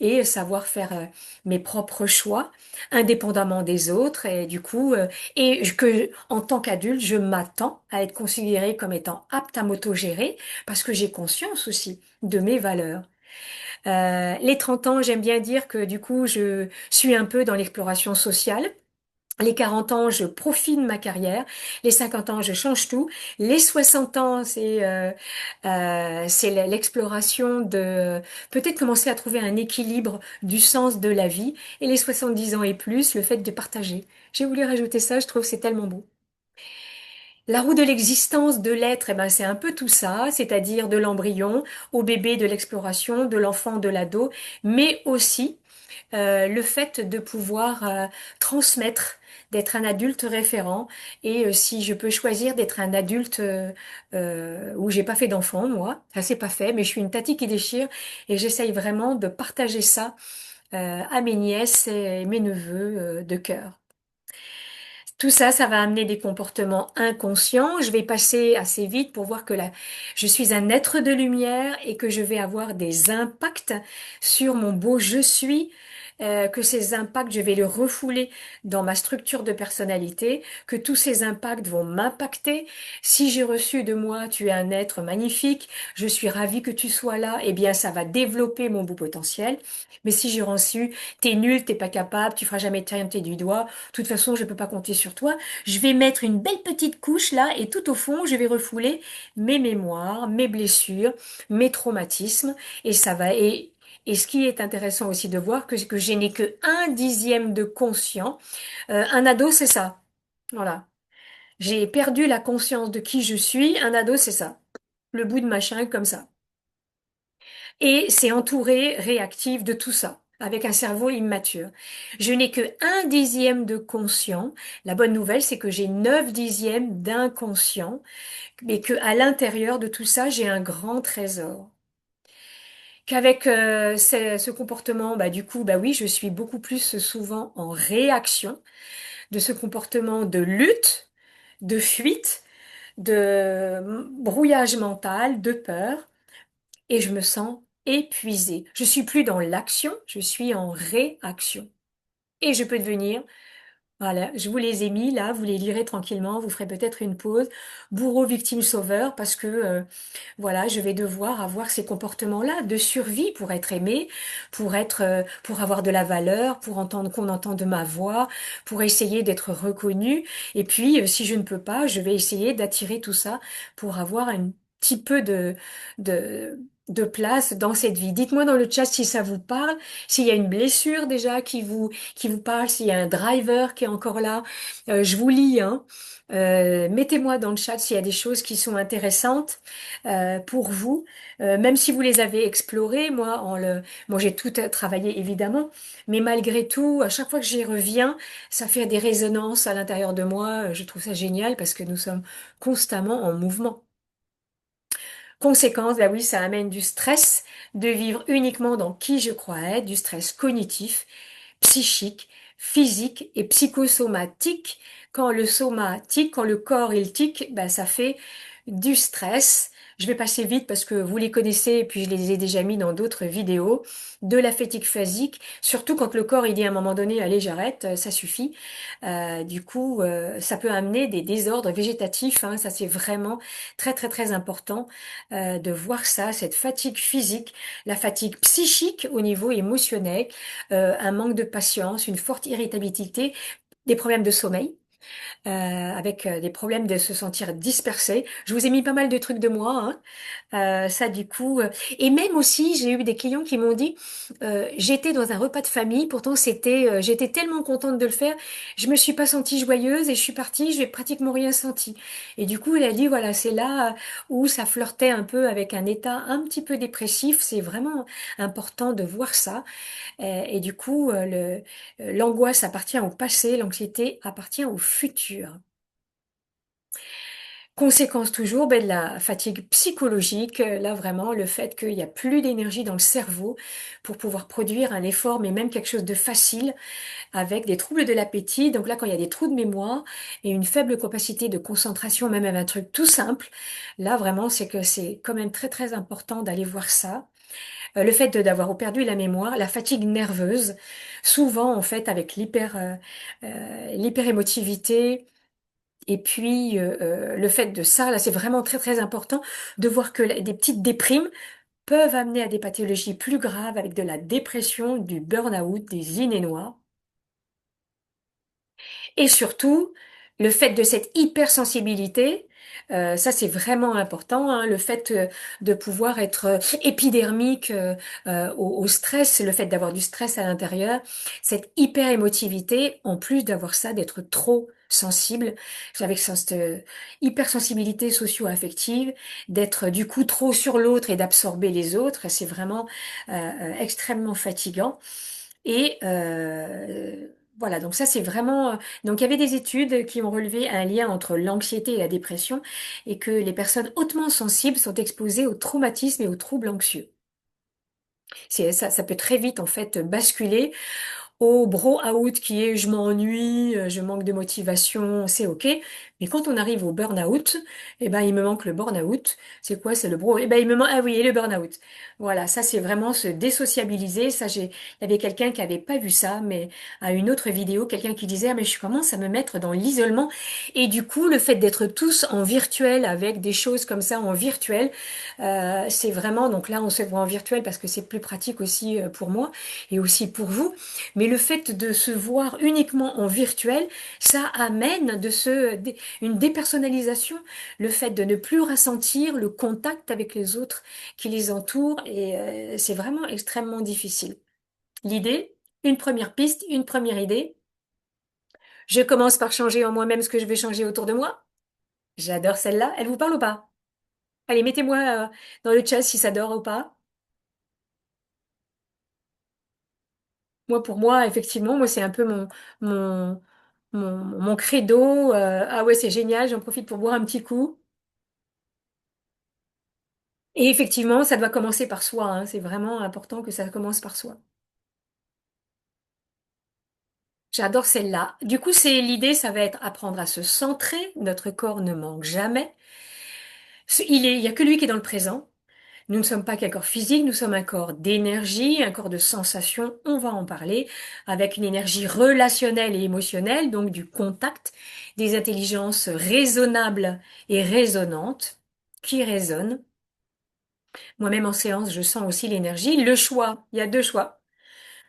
et savoir faire mes propres choix indépendamment des autres et du coup que en tant qu'adulte je m'attends à être considérée comme étant apte à m'autogérer parce que j'ai conscience aussi de mes valeurs. Les 30 ans, j'aime bien dire que du coup, je suis un peu dans l'exploration sociale. Les 40 ans, je profite de ma carrière. Les 50 ans, je change tout. Les 60 ans, c'est l'exploration de peut-être commencer à trouver un équilibre du sens de la vie. Et les 70 ans et plus, le fait de partager. J'ai voulu rajouter ça, je trouve que c'est tellement beau. La roue de l'existence de l'être, eh ben, c'est un peu tout ça, c'est-à-dire de l'embryon au bébé de l'exploration, de l'enfant, de l'ado, mais aussi le fait de pouvoir transmettre, d'être un adulte référent, et si je peux choisir d'être un adulte où j'ai pas fait d'enfant, moi, ça c'est pas fait, mais je suis une tati qui déchire et j'essaye vraiment de partager ça à mes nièces et mes neveux de cœur. Tout ça, ça va amener des comportements inconscients. Je vais passer assez vite pour voir que là, je suis un être de lumière et que je vais avoir des impacts sur mon beau je suis, que ces impacts, je vais les refouler dans ma structure de personnalité, que tous ces impacts vont m'impacter. Si j'ai reçu de moi, tu es un être magnifique, je suis ravie que tu sois là, eh bien, ça va développer mon beau potentiel. Mais si j'ai reçu, t'es nul, t'es pas capable, tu feras jamais teinter du doigt, de toute façon, je peux pas compter sur toi. Je vais mettre une belle petite couche là et tout au fond, je vais refouler mes mémoires, mes blessures, mes traumatismes et ça va. Et ce qui est intéressant aussi de voir que je n'ai que un dixième de conscient. Un ado, c'est ça. Voilà. J'ai perdu la conscience de qui je suis. Un ado, c'est ça. Le bout de machin comme ça. Et c'est entouré, réactif de tout ça, avec un cerveau immature. Je n'ai que un dixième de conscient. La bonne nouvelle, c'est que j'ai 9 dixièmes d'inconscient, mais que à l'intérieur de tout ça, j'ai un grand trésor. Qu'avec ce comportement, bah du coup, bah oui, je suis beaucoup plus souvent en réaction de ce comportement de lutte, de fuite, de brouillage mental, de peur et je me sens épuisée. Je suis plus dans l'action, je suis en réaction. Et je peux devenir, voilà, je vous les ai mis là, vous les lirez tranquillement, vous ferez peut-être une pause, bourreau, victime, sauveur, parce que voilà, je vais devoir avoir ces comportements-là de survie pour être aimé, pour être, pour avoir de la valeur, pour entendre qu'on entende ma voix, pour essayer d'être reconnu. Et puis, si je ne peux pas, je vais essayer d'attirer tout ça pour avoir un petit peu de, de place dans cette vie. Dites-moi dans le chat si ça vous parle, s'il y a une blessure déjà qui vous parle, s'il y a un driver qui est encore là. Je vous lis, hein. Mettez-moi dans le chat s'il y a des choses qui sont intéressantes pour vous, même si vous les avez explorées. Moi j'ai tout travaillé évidemment, mais malgré tout, à chaque fois que j'y reviens, ça fait des résonances à l'intérieur de moi. Je trouve ça génial parce que nous sommes constamment en mouvement. Conséquence, bah oui, ça amène du stress de vivre uniquement dans qui je crois être, du stress cognitif, psychique, physique et psychosomatique. Quand le somatique, quand le corps il tique, ben ça fait du stress. Je vais passer vite parce que vous les connaissez et puis je les ai déjà mis dans d'autres vidéos. De la fatigue phasique, surtout quand le corps il dit à un moment donné, allez j'arrête, ça suffit. Du coup, ça peut amener des désordres végétatifs. Hein, ça c'est vraiment très très très important de voir ça, cette fatigue physique, la fatigue psychique au niveau émotionnel, un manque de patience, une forte irritabilité, des problèmes de sommeil, avec des problèmes de se sentir dispersé. Je vous ai mis pas mal de trucs de moi, hein. Ça du coup, et même aussi j'ai eu des clients qui m'ont dit, j'étais dans un repas de famille, pourtant j'étais tellement contente de le faire, je me suis pas sentie joyeuse et je suis partie, j'ai pratiquement rien senti. Et du coup, elle a dit voilà, c'est là où ça flirtait un peu avec un état un petit peu dépressif. C'est vraiment important de voir ça. Et du coup, l'angoisse appartient au passé, l'anxiété appartient au futur. Conséquence toujours ben, de la fatigue psychologique, là vraiment le fait qu'il n'y a plus d'énergie dans le cerveau pour pouvoir produire un effort, mais même quelque chose de facile, avec des troubles de l'appétit. Donc là, quand il y a des trous de mémoire et une faible capacité de concentration, même avec un truc tout simple, là vraiment c'est que c'est quand même très très important d'aller voir ça. Le fait d'avoir perdu la mémoire, la fatigue nerveuse, souvent en fait avec l'hyperémotivité. Et puis le fait de ça, là c'est vraiment très très important de voir que des petites déprimes peuvent amener à des pathologies plus graves avec de la dépression, du burn-out, des idées noires. Et surtout, le fait de cette hypersensibilité, ça c'est vraiment important, hein, le fait de pouvoir être épidermique au stress, le fait d'avoir du stress à l'intérieur, cette hyperémotivité, en plus d'avoir ça, d'être trop sensible, avec cette hypersensibilité socio-affective, d'être du coup trop sur l'autre et d'absorber les autres, c'est vraiment extrêmement fatigant. Et voilà, donc ça c'est vraiment... Donc il y avait des études qui ont relevé un lien entre l'anxiété et la dépression et que les personnes hautement sensibles sont exposées au traumatisme et aux troubles anxieux. Ça peut très vite en fait basculer au bro-out qui est je m'ennuie, je manque de motivation, c'est ok. Mais quand on arrive au burn-out, eh ben il me manque le burn-out. C'est quoi? C'est le bro. Eh ben il me manque ah oui et le burn-out. Voilà, ça c'est vraiment se désociabiliser. Ça il y avait quelqu'un qui avait pas vu ça, mais à une autre vidéo, quelqu'un qui disait ah mais je commence à me mettre dans l'isolement et du coup le fait d'être tous en virtuel avec des choses comme ça en virtuel, c'est vraiment donc là on se voit en virtuel parce que c'est plus pratique aussi pour moi et aussi pour vous. Mais le fait de se voir uniquement en virtuel, ça amène une dépersonnalisation, le fait de ne plus ressentir le contact avec les autres qui les entourent, et c'est vraiment extrêmement difficile. L'idée, une première piste, une première idée, je commence par changer en moi-même ce que je vais changer autour de moi. J'adore celle-là. Elle vous parle ou pas? Allez, mettez-moi dans le chat si ça dort ou pas. Moi, pour moi, effectivement, moi, c'est un peu mon, mon credo. Ah ouais, c'est génial, j'en profite pour boire un petit coup. Et effectivement, ça doit commencer par soi, hein. C'est vraiment important que ça commence par soi. J'adore celle-là. Du coup, c'est l'idée, ça va être apprendre à se centrer. Notre corps ne manque jamais. Il y a que lui qui est dans le présent. Nous ne sommes pas qu'un corps physique, nous sommes un corps d'énergie, un corps de sensation, on va en parler, avec une énergie relationnelle et émotionnelle, donc du contact, des intelligences raisonnables et résonantes, qui résonnent. Moi-même en séance, je sens aussi l'énergie. Le choix, il y a deux choix.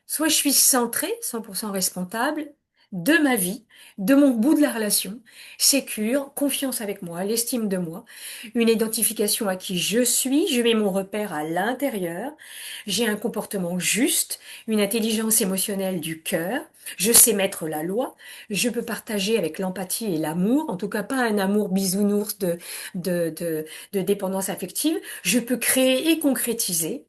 Soit je suis centrée, 100% responsable de ma vie, de mon bout de la relation, sécure, confiance avec moi, l'estime de moi, une identification à qui je mets mon repère à l'intérieur, j'ai un comportement juste, une intelligence émotionnelle du cœur, je sais mettre la loi, je peux partager avec l'empathie et l'amour, en tout cas pas un amour bisounours de, de, de dépendance affective, je peux créer et concrétiser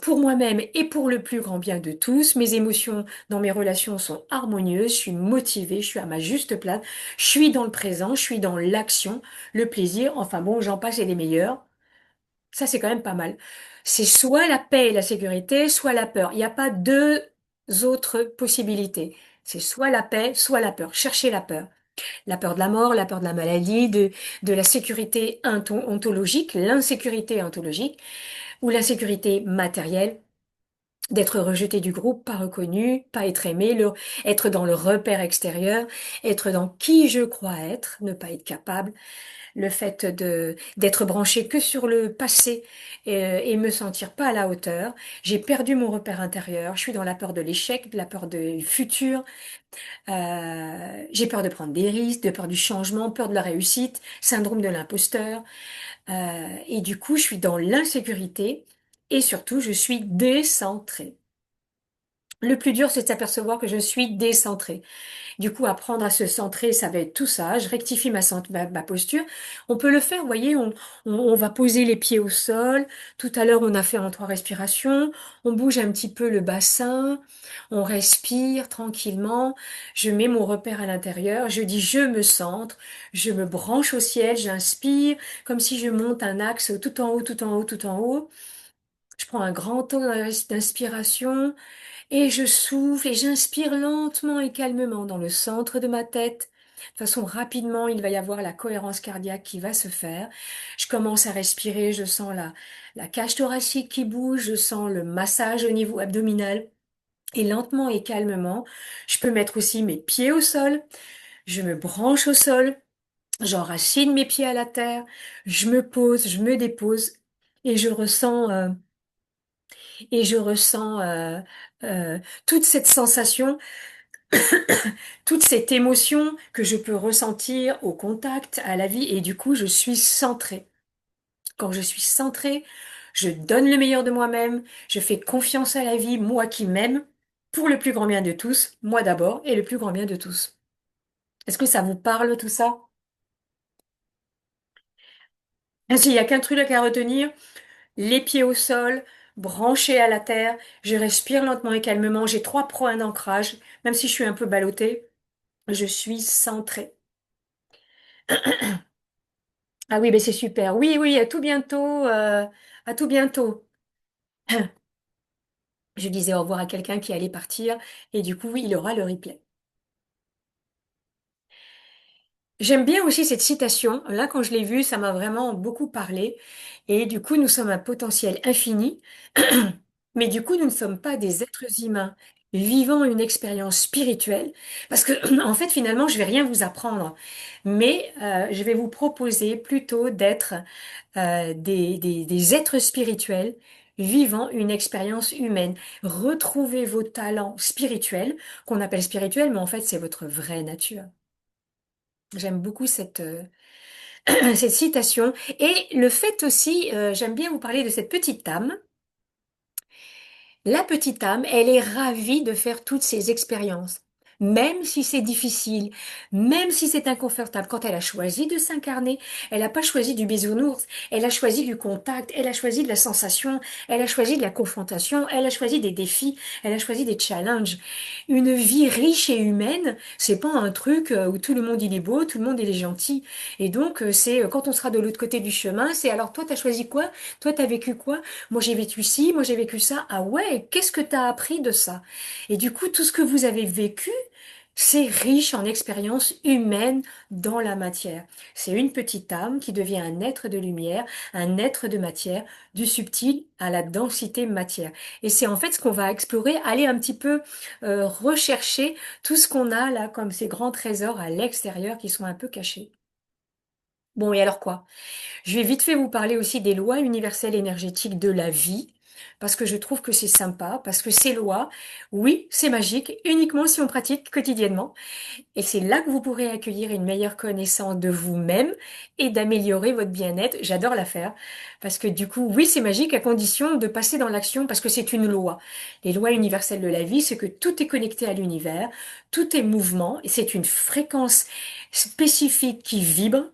pour moi-même et pour le plus grand bien de tous. Mes émotions dans mes relations sont harmonieuses, je suis motivée, je suis à ma juste place, je suis dans le présent, je suis dans l'action, le plaisir, enfin bon, j'en passe et des meilleurs. Ça, c'est quand même pas mal. C'est soit la paix et la sécurité, soit la peur. Il n'y a pas deux autres possibilités. C'est soit la paix, soit la peur. Cherchez la peur. La peur de la mort, la peur de la maladie, de la sécurité ontologique, l'insécurité ontologique, ou l'insécurité matérielle, d'être rejeté du groupe, pas reconnu, pas être aimé, être dans le repère extérieur, être dans qui je crois être, ne pas être capable, le fait d'être branché que sur le passé et me sentir pas à la hauteur. J'ai perdu mon repère intérieur, je suis dans la peur de l'échec, de la peur du futur, j'ai peur de prendre des risques, de peur du changement, peur de la réussite, syndrome de l'imposteur, et du coup je suis dans l'insécurité et surtout je suis décentrée. Le plus dur, c'est de s'apercevoir que je suis décentrée. Du coup, apprendre à se centrer, ça va être tout ça. Je rectifie ma posture. On peut le faire, vous voyez, on va poser les pieds au sol. Tout à l'heure, on a fait en 3 respirations. On bouge un petit peu le bassin. On respire tranquillement. Je mets mon repère à l'intérieur. Je dis, je me centre. Je me branche au ciel. J'inspire comme si je monte un axe tout en haut, tout en haut, tout en haut. Je prends un grand temps d'inspiration. Et je souffle et j'inspire lentement et calmement dans le centre de ma tête. De toute façon, rapidement, il va y avoir la cohérence cardiaque qui va se faire. Je commence à respirer, je sens la cage thoracique qui bouge, je sens le massage au niveau abdominal. Et lentement et calmement, je peux mettre aussi mes pieds au sol. Je me branche au sol, j'enracine mes pieds à la terre, je me pose, je me dépose et je ressens toute cette sensation, toute cette émotion que je peux ressentir au contact, à la vie, et du coup, je suis centrée. Quand je suis centrée, je donne le meilleur de moi-même, je fais confiance à la vie, moi qui m'aime, pour le plus grand bien de tous, moi d'abord, et le plus grand bien de tous. Est-ce que ça vous parle tout ça? S'il y a qu'un truc à retenir, les pieds au sol, branchée à la terre, je respire lentement et calmement, j'ai 3 points d'ancrage, même si je suis un peu ballottée, je suis centrée. Ah oui, mais c'est super. Oui, oui, à tout bientôt. À tout bientôt. Je disais au revoir à quelqu'un qui allait partir et du coup, oui, il aura le replay. J'aime bien aussi cette citation. Là, quand je l'ai vue, ça m'a vraiment beaucoup parlé. Et du coup, nous sommes un potentiel infini. Mais du coup, nous ne sommes pas des êtres humains vivant une expérience spirituelle. Parce que, en fait, finalement, je vais rien vous apprendre. Mais je vais vous proposer plutôt d'être des êtres spirituels vivant une expérience humaine. Retrouvez vos talents spirituels, qu'on appelle spirituels, mais en fait, c'est votre vraie nature. J'aime beaucoup cette citation. Et le fait aussi, j'aime bien vous parler de cette petite âme. La petite âme, elle est ravie de faire toutes ces expériences. Même si c'est difficile, même si c'est inconfortable, quand elle a choisi de s'incarner, elle n'a pas choisi du bisounours, elle a choisi du contact, elle a choisi de la sensation, elle a choisi de la confrontation, elle a choisi des défis, elle a choisi des challenges. Une vie riche et humaine, c'est pas un truc où tout le monde il est beau, tout le monde il est gentil. Et donc c'est quand on sera de l'autre côté du chemin, c'est alors toi t'as choisi quoi? Toi t'as vécu quoi? Moi j'ai vécu ci, moi j'ai vécu ça. Ah ouais, qu'est-ce que t'as appris de ça? Et du coup, tout ce que vous avez vécu, c'est riche en expériences humaines dans la matière. C'est une petite âme qui devient un être de lumière, un être de matière, du subtil à la densité matière. Et c'est en fait ce qu'on va explorer, aller un petit peu rechercher tout ce qu'on a là comme ces grands trésors à l'extérieur qui sont un peu cachés. Bon, et alors quoi? Je vais vite fait vous parler aussi des lois universelles énergétiques de la vie, parce que je trouve que c'est sympa, parce que ces lois, oui, c'est magique, uniquement si on pratique quotidiennement. Et c'est là que vous pourrez accueillir une meilleure connaissance de vous-même et d'améliorer votre bien-être. J'adore la faire, parce que du coup, oui, c'est magique à condition de passer dans l'action, parce que c'est une loi. Les lois universelles de la vie, c'est que tout est connecté à l'univers, tout est mouvement, et c'est une fréquence spécifique qui vibre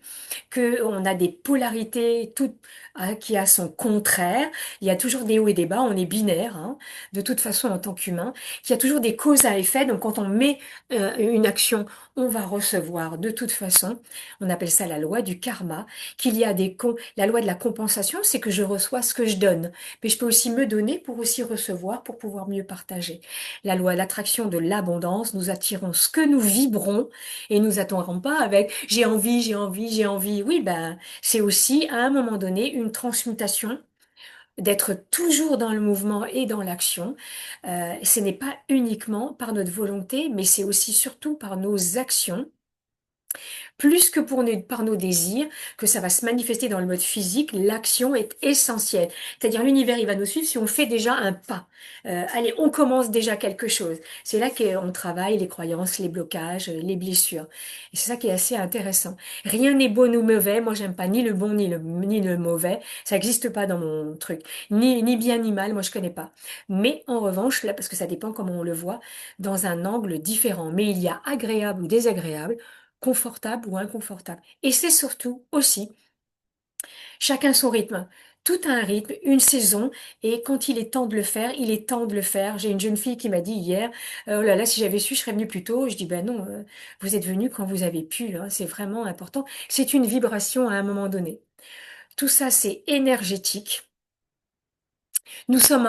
que on a des polarités toutes qui a son contraire. Il y a toujours des hauts et des bas. On est binaire, hein, de toute façon en tant qu'humain. Il y a toujours des causes à effet. Donc quand on met une action, on va recevoir de toute façon. On appelle ça la loi du karma. Qu'il y a la loi de la compensation, c'est que je reçois ce que je donne. Mais je peux aussi me donner pour aussi recevoir, pour pouvoir mieux partager. La loi de l'attraction de l'abondance, nous attirons ce que nous vibrons et nous attendrons pas avec j'ai envie, j'ai envie, j'ai envie. Oui, ben, c'est aussi à un moment donné une transmutation d'être toujours dans le mouvement et dans l'action. Ce n'est pas uniquement par notre volonté, mais c'est aussi surtout par nos actions plus que par nos désirs, que ça va se manifester dans le mode physique, l'action est essentielle. C'est-à-dire l'univers, il va nous suivre si on fait déjà un pas. Allez, on commence déjà quelque chose. C'est là qu'on travaille les croyances, les blocages, les blessures. Et c'est ça qui est assez intéressant. Rien n'est bon ou mauvais. Moi, j'aime pas ni le bon ni le mauvais. Ça n'existe pas dans mon truc. Ni bien ni mal, moi je connais pas. Mais en revanche, là, parce que ça dépend comment on le voit, dans un angle différent. Mais il y a agréable ou désagréable, confortable ou inconfortable. Et c'est surtout aussi chacun son rythme. Tout a un rythme, une saison, et quand il est temps de le faire, il est temps de le faire. J'ai une jeune fille qui m'a dit hier, oh là là, si j'avais su, je serais venue plus tôt. Je dis, ben non, vous êtes venu quand vous avez pu, là, c'est vraiment important. C'est une vibration à un moment donné. Tout ça, c'est énergétique. Nous sommes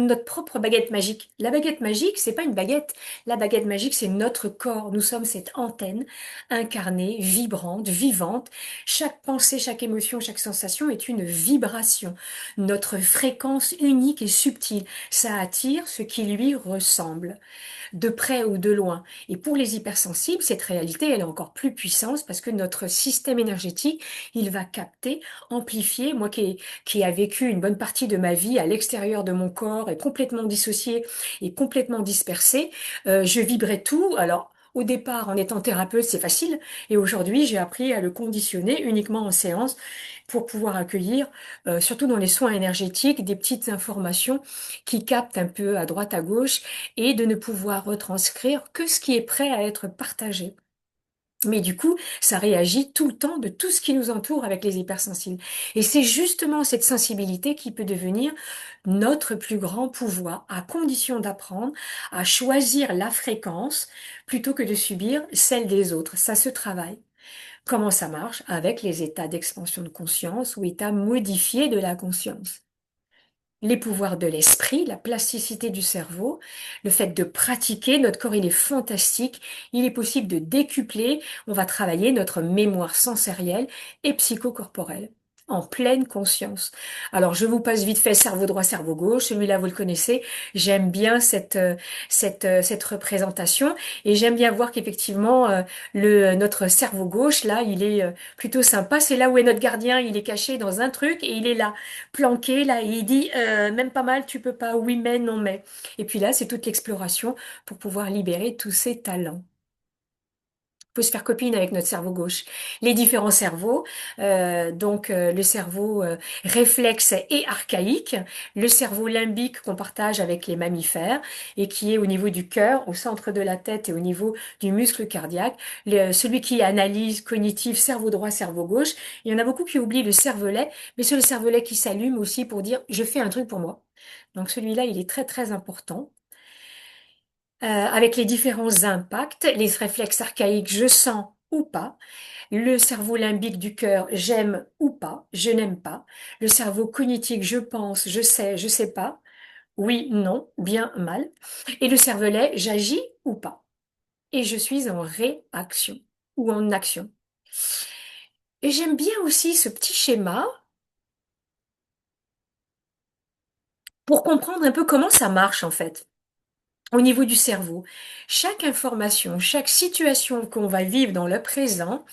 notre propre baguette magique. La baguette magique, c'est pas une baguette. La baguette magique, c'est notre corps. Nous sommes cette antenne incarnée, vibrante, vivante. Chaque pensée, chaque émotion, chaque sensation est une vibration. Notre fréquence unique et subtile. Ça attire ce qui lui ressemble de près ou de loin. Et pour les hypersensibles, cette réalité, elle est encore plus puissante parce que notre système énergétique, il va capter, amplifier. Moi qui a vécu une bonne partie de ma vie à l'extérieur de mon corps et complètement dissocié et complètement dispersé, je vibrais tout. Alors, au départ, en étant thérapeute, c'est facile. Et aujourd'hui, j'ai appris à le conditionner uniquement en séance pour pouvoir accueillir, surtout dans les soins énergétiques, des petites informations qui captent un peu à droite, à gauche et de ne pouvoir retranscrire que ce qui est prêt à être partagé. Mais du coup, ça réagit tout le temps de tout ce qui nous entoure avec les hypersensibles. Et c'est justement cette sensibilité qui peut devenir notre plus grand pouvoir, à condition d'apprendre à choisir la fréquence plutôt que de subir celle des autres. Ça se travaille. Comment ça marche? Avec les états d'expansion de conscience ou états modifiés de la conscience. Les pouvoirs de l'esprit, la plasticité du cerveau, le fait de pratiquer, notre corps il est fantastique, il est possible de décupler, on va travailler notre mémoire sensorielle et psychocorporelle en pleine conscience. Alors je vous passe vite fait cerveau droit, cerveau gauche, celui-là vous le connaissez, j'aime bien cette représentation et j'aime bien voir qu'effectivement notre cerveau gauche là, il est plutôt sympa, c'est là où est notre gardien, il est caché dans un truc et il est là planqué là et il dit même pas mal, tu peux pas, oui mais, non mais. Et puis là, c'est toute l'exploration pour pouvoir libérer tous ces talents. Faut se faire copine avec notre cerveau gauche. Les différents cerveaux, le cerveau réflexe et archaïque, le cerveau limbique qu'on partage avec les mammifères et qui est au niveau du cœur, au centre de la tête et au niveau du muscle cardiaque, celui qui analyse cognitive, cerveau droit, cerveau gauche. Il y en a beaucoup qui oublient le cervelet, mais c'est le cervelet qui s'allume aussi pour dire je fais un truc pour moi. Donc celui-là, il est très très important avec les différents impacts, les réflexes archaïques, je sens ou pas, le cerveau limbique du cœur, j'aime ou pas, je n'aime pas, le cerveau cognitif, je pense, je sais pas, oui, non, bien, mal, et le cervelet, j'agis ou pas, et je suis en réaction ou en action. Et j'aime bien aussi ce petit schéma pour comprendre un peu comment ça marche en fait. Au niveau du cerveau, chaque information, chaque situation qu'on va vivre dans le présent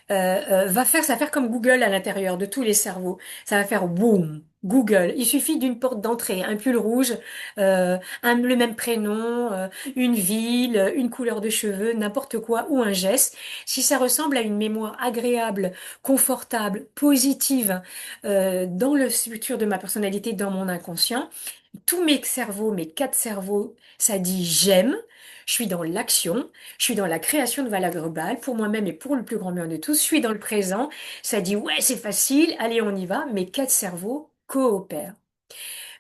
ça va faire comme Google à l'intérieur de tous les cerveaux. Ça va faire boum, Google. Il suffit d'une porte d'entrée, un pull rouge, le même prénom, une ville, une couleur de cheveux, n'importe quoi, ou un geste. Si ça ressemble à une mémoire agréable, confortable, positive, dans le futur de ma personnalité, dans mon inconscient, tous mes cerveaux, mes quatre cerveaux, ça dit j'aime. Je suis dans l'action, je suis dans la création de valeur globale pour moi-même et pour le plus grand bien de tous. Je suis dans le présent. Ça dit ouais, c'est facile, allez, on y va. Mes quatre cerveaux coopèrent.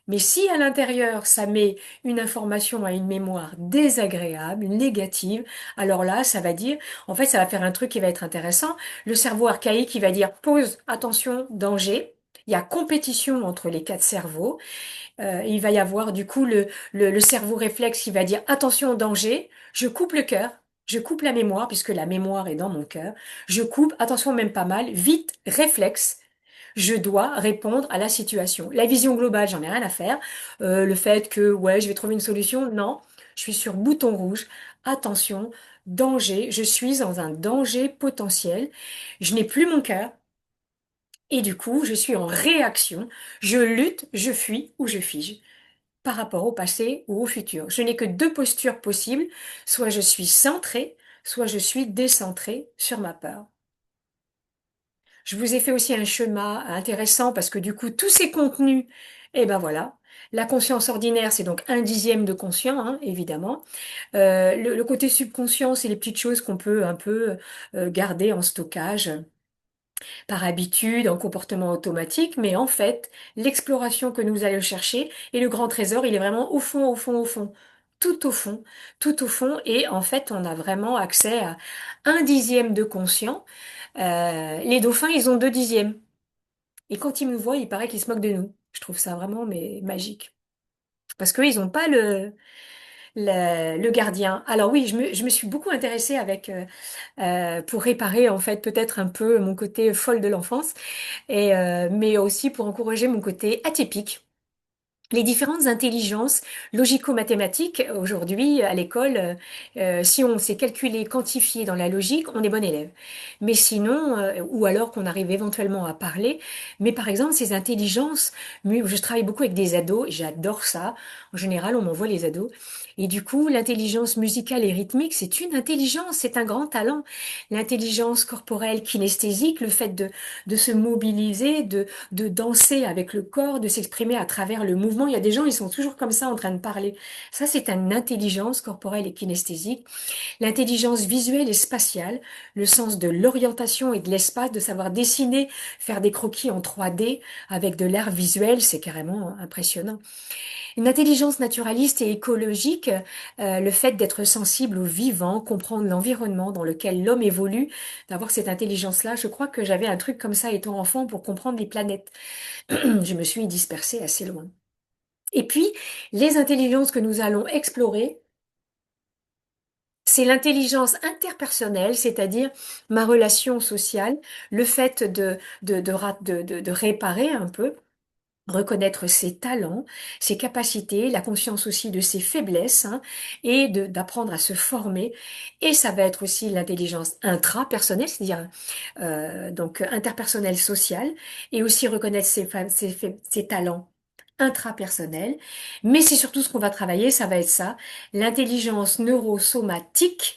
Mais si à l'intérieur, ça met une information à une mémoire désagréable, négative, alors là, ça va dire, en fait, ça va faire un truc qui va être intéressant. Le cerveau archaïque, il va dire pause, attention, danger. Il y a compétition entre les quatre cerveaux. Il va y avoir du coup le cerveau réflexe qui va dire attention au danger, je coupe le cœur, je coupe la mémoire puisque la mémoire est dans mon cœur, je coupe, attention même pas mal, vite, réflexe, je dois répondre à la situation. La vision globale, j'en ai rien à faire. Le fait que ouais, je vais trouver une solution, non, je suis sur bouton rouge, attention, danger, je suis dans un danger potentiel, je n'ai plus mon cœur. Et du coup, je suis en réaction, je lutte, je fuis ou je fige par rapport au passé ou au futur. Je n'ai que deux postures possibles, soit je suis centré, soit je suis décentré sur ma peur. Je vous ai fait aussi un schéma intéressant parce que du coup, tous ces contenus, eh ben voilà. La conscience ordinaire, c'est donc un dixième de conscient, hein, évidemment. Le côté subconscient, c'est les petites choses qu'on peut un peu garder en stockage par habitude, en comportement automatique, mais en fait, l'exploration que nous allons chercher et le grand trésor, il est vraiment au fond, au fond, au fond, tout au fond, tout au fond, et en fait, on a vraiment accès à un dixième de conscient. Les dauphins, ils ont deux dixièmes, et quand ils nous voient, il paraît qu'ils se moquent de nous. Je trouve ça vraiment mais magique. Parce qu'eux, ils n'ont pas le gardien. Alors oui, je me suis beaucoup intéressée pour réparer en fait peut-être un peu mon côté folle de l'enfance mais aussi pour encourager mon côté atypique. Les différentes intelligences logico-mathématiques, aujourd'hui, à l'école, si on sait calculer, quantifier dans la logique, on est bon élève. Mais sinon, ou alors qu'on arrive éventuellement à parler, mais par exemple, ces intelligences, je travaille beaucoup avec des ados, et j'adore ça. En général, on m'envoie les ados. Et du coup, l'intelligence musicale et rythmique, c'est une intelligence, c'est un grand talent. L'intelligence corporelle, kinesthésique, le fait de se mobiliser, de danser avec le corps, de s'exprimer à travers le mouvement mouvement. Il y a des gens, ils sont toujours comme ça en train de parler. Ça, c'est une intelligence corporelle et kinesthésique. L'intelligence visuelle et spatiale, le sens de l'orientation et de l'espace, de savoir dessiner, faire des croquis en 3D avec de l'art visuel, c'est carrément impressionnant. Une intelligence naturaliste et écologique, le fait d'être sensible au vivant, comprendre l'environnement dans lequel l'homme évolue, d'avoir cette intelligence-là. Je crois que j'avais un truc comme ça étant enfant pour comprendre les planètes. Je me suis dispersée assez loin. Et puis, les intelligences que nous allons explorer, c'est l'intelligence interpersonnelle, c'est-à-dire ma relation sociale, le fait de réparer un peu, reconnaître ses talents, ses capacités, la conscience aussi de ses faiblesses, hein, et d'apprendre à se former. Et ça va être aussi l'intelligence intrapersonnelle, c'est-à-dire donc interpersonnelle sociale, et aussi reconnaître ses talents intrapersonnels. Mais c'est surtout ce qu'on va travailler, ça va être ça, l'intelligence neurosomatique,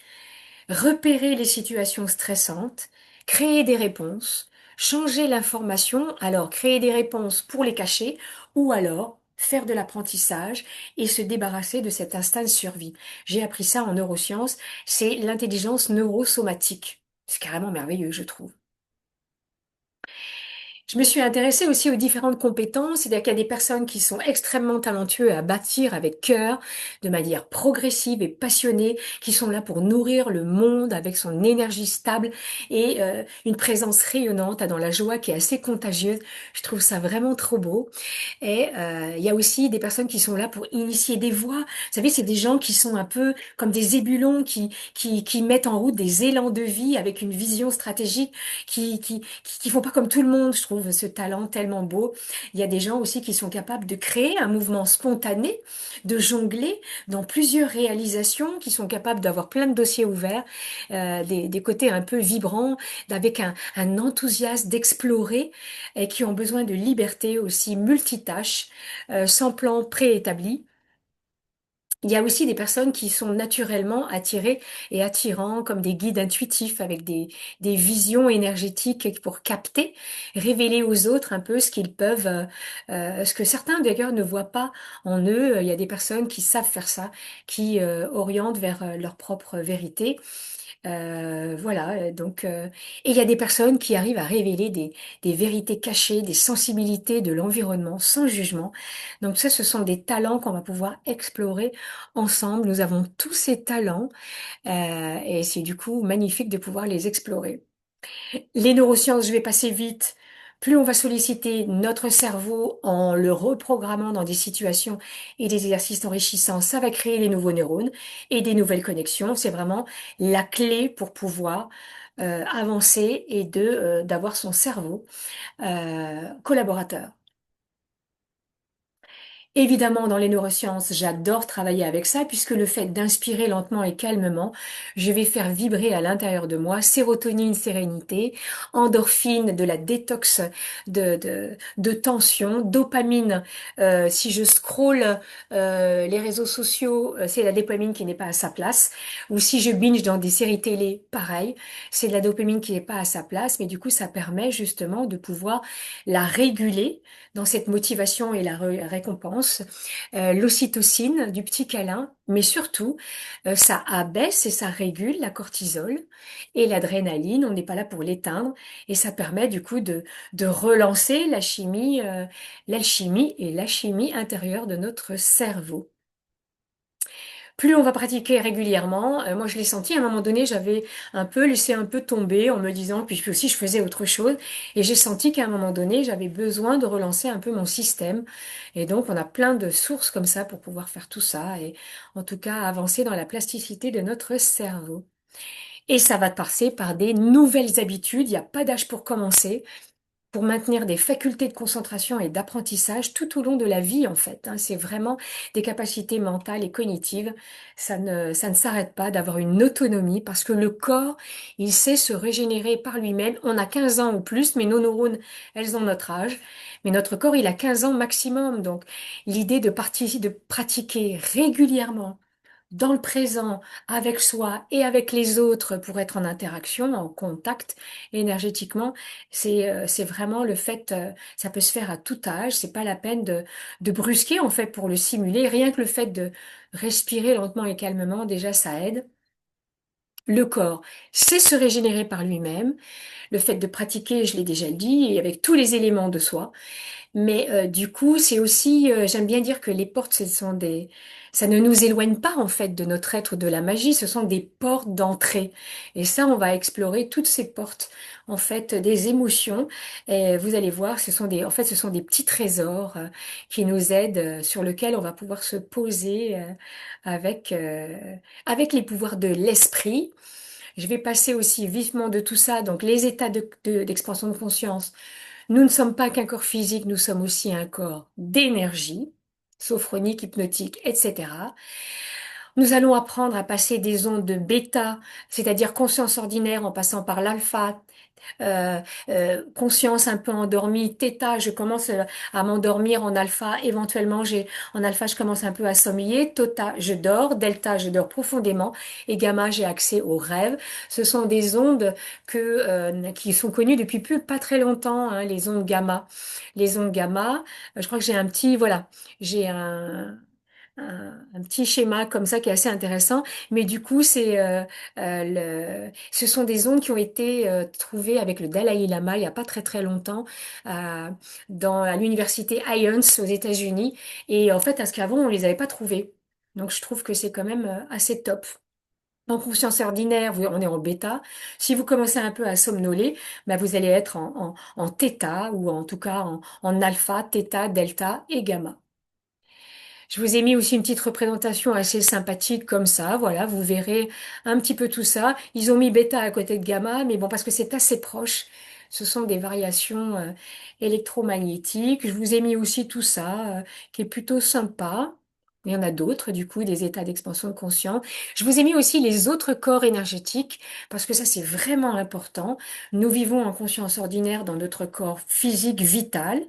repérer les situations stressantes, créer des réponses, changer l'information, alors créer des réponses pour les cacher, ou alors faire de l'apprentissage et se débarrasser de cet instinct de survie. J'ai appris ça en neurosciences, c'est l'intelligence neurosomatique. C'est carrément merveilleux, je trouve. Je me suis intéressée aussi aux différentes compétences, c'est-à-dire qu'il y a des personnes qui sont extrêmement talentueuses à bâtir avec cœur, de manière progressive et passionnée, qui sont là pour nourrir le monde avec son énergie stable et une présence rayonnante dans la joie qui est assez contagieuse. Je trouve ça vraiment trop beau. Et il y a aussi des personnes qui sont là pour initier des voies. Vous savez, c'est des gens qui sont un peu comme des ébulons qui mettent en route des élans de vie avec une vision stratégique qui font pas comme tout le monde. Je trouve ce talent tellement beau. Il y a des gens aussi qui sont capables de créer un mouvement spontané, de jongler dans plusieurs réalisations, qui sont capables d'avoir plein de dossiers ouverts, des côtés un peu vibrants, avec un enthousiasme d'explorer et qui ont besoin de liberté aussi multitâches, sans plan préétabli. Il y a aussi des personnes qui sont naturellement attirées et attirants comme des guides intuitifs avec des visions énergétiques pour capter, révéler aux autres un peu ce qu'ils peuvent, ce que certains d'ailleurs ne voient pas en eux. Il y a des personnes qui savent faire ça, qui orientent vers leur propre vérité. Voilà, et il y a des personnes qui arrivent à révéler des vérités cachées, des sensibilités de l'environnement sans jugement. Donc ça, ce sont des talents qu'on va pouvoir explorer ensemble. Nous avons tous ces talents et c'est du coup magnifique de pouvoir les explorer. Les neurosciences, je vais passer vite. Plus on va solliciter notre cerveau en le reprogrammant dans des situations et des exercices enrichissants, ça va créer les nouveaux neurones et des nouvelles connexions. C'est vraiment la clé pour pouvoir avancer et d'avoir son cerveau collaborateur. Évidemment, dans les neurosciences, j'adore travailler avec ça puisque le fait d'inspirer lentement et calmement, je vais faire vibrer à l'intérieur de moi sérotonine, sérénité, endorphine, de la détox de tension, dopamine. Si je scrolle les réseaux sociaux, c'est la dopamine qui n'est pas à sa place. Ou si je binge dans des séries télé, pareil, c'est de la dopamine qui n'est pas à sa place. Mais du coup, ça permet justement de pouvoir la réguler dans cette motivation et la récompense, l'ocytocine du petit câlin, mais surtout, ça abaisse et ça régule la cortisol et l'adrénaline, on n'est pas là pour l'éteindre, et ça permet du coup de relancer la chimie, l'alchimie et la chimie intérieure de notre cerveau. Plus on va pratiquer régulièrement, moi je l'ai senti, à un moment donné, j'avais un peu laissé un peu tomber en me disant, puis aussi je faisais autre chose, et j'ai senti qu'à un moment donné, j'avais besoin de relancer un peu mon système. Et donc on a plein de sources comme ça pour pouvoir faire tout ça, et en tout cas avancer dans la plasticité de notre cerveau. Et ça va passer par des nouvelles habitudes, il n'y a pas d'âge pour commencer pour maintenir des facultés de concentration et d'apprentissage tout au long de la vie, en fait, hein. C'est vraiment des capacités mentales et cognitives. Ça ne s'arrête pas d'avoir une autonomie parce que le corps, il sait se régénérer par lui-même. On a 15 ans ou plus, mais nos neurones, elles ont notre âge. Mais notre corps, il a 15 ans maximum. Donc, l'idée de pratiquer régulièrement dans le présent, avec soi et avec les autres pour être en interaction, en contact énergétiquement, c'est vraiment le fait, ça peut se faire à tout âge, c'est pas la peine de brusquer en fait pour le simuler, rien que le fait de respirer lentement et calmement, déjà ça aide. Le corps sait se régénérer par lui-même. Le fait de pratiquer, je l'ai déjà dit, et avec tous les éléments de soi. Mais du coup, c'est aussi, j'aime bien dire que les portes, ça ne nous éloigne pas en fait de notre être de la magie. Ce sont des portes d'entrée. Et ça, on va explorer toutes ces portes en fait des émotions. Et vous allez voir, en fait, ce sont des petits trésors qui nous aident, sur lesquels on va pouvoir se poser avec avec les pouvoirs de l'esprit. Je vais passer aussi vivement de tout ça. Donc, les états d'expansion de conscience. Nous ne sommes pas qu'un corps physique, nous sommes aussi un corps d'énergie, sophronique, hypnotique, etc. Nous allons apprendre à passer des ondes de bêta, c'est-à-dire conscience ordinaire, en passant par l'alpha, conscience un peu endormie, θ, je commence à m'endormir en alpha, éventuellement en alpha je commence un peu à sommeiller, θ je dors, delta je dors profondément et gamma j'ai accès aux rêves. Ce sont des ondes qui sont connues depuis pas très longtemps, hein, les ondes gamma. Les ondes gamma, je crois que j'ai un petit schéma comme ça qui est assez intéressant, mais du coup, ce sont des ondes qui ont été trouvées avec le Dalai Lama il y a pas très très longtemps euh, à l'université Irons aux États-Unis. Et en fait, parce qu'avant, on les avait pas trouvées. Donc, je trouve que c'est quand même assez top. En conscience ordinaire, on est en bêta. Si vous commencez un peu à somnoler, bah, vous allez être en θ ou en tout cas en alpha, θ, delta et gamma. Je vous ai mis aussi une petite représentation assez sympathique comme ça. Voilà, vous verrez un petit peu tout ça. Ils ont mis bêta à côté de gamma, mais bon, parce que c'est assez proche. Ce sont des variations électromagnétiques. Je vous ai mis aussi tout ça, qui est plutôt sympa. Il y en a d'autres, du coup, des états d'expansion de conscience. Je vous ai mis aussi les autres corps énergétiques, parce que ça, c'est vraiment important. Nous vivons en conscience ordinaire dans notre corps physique vital.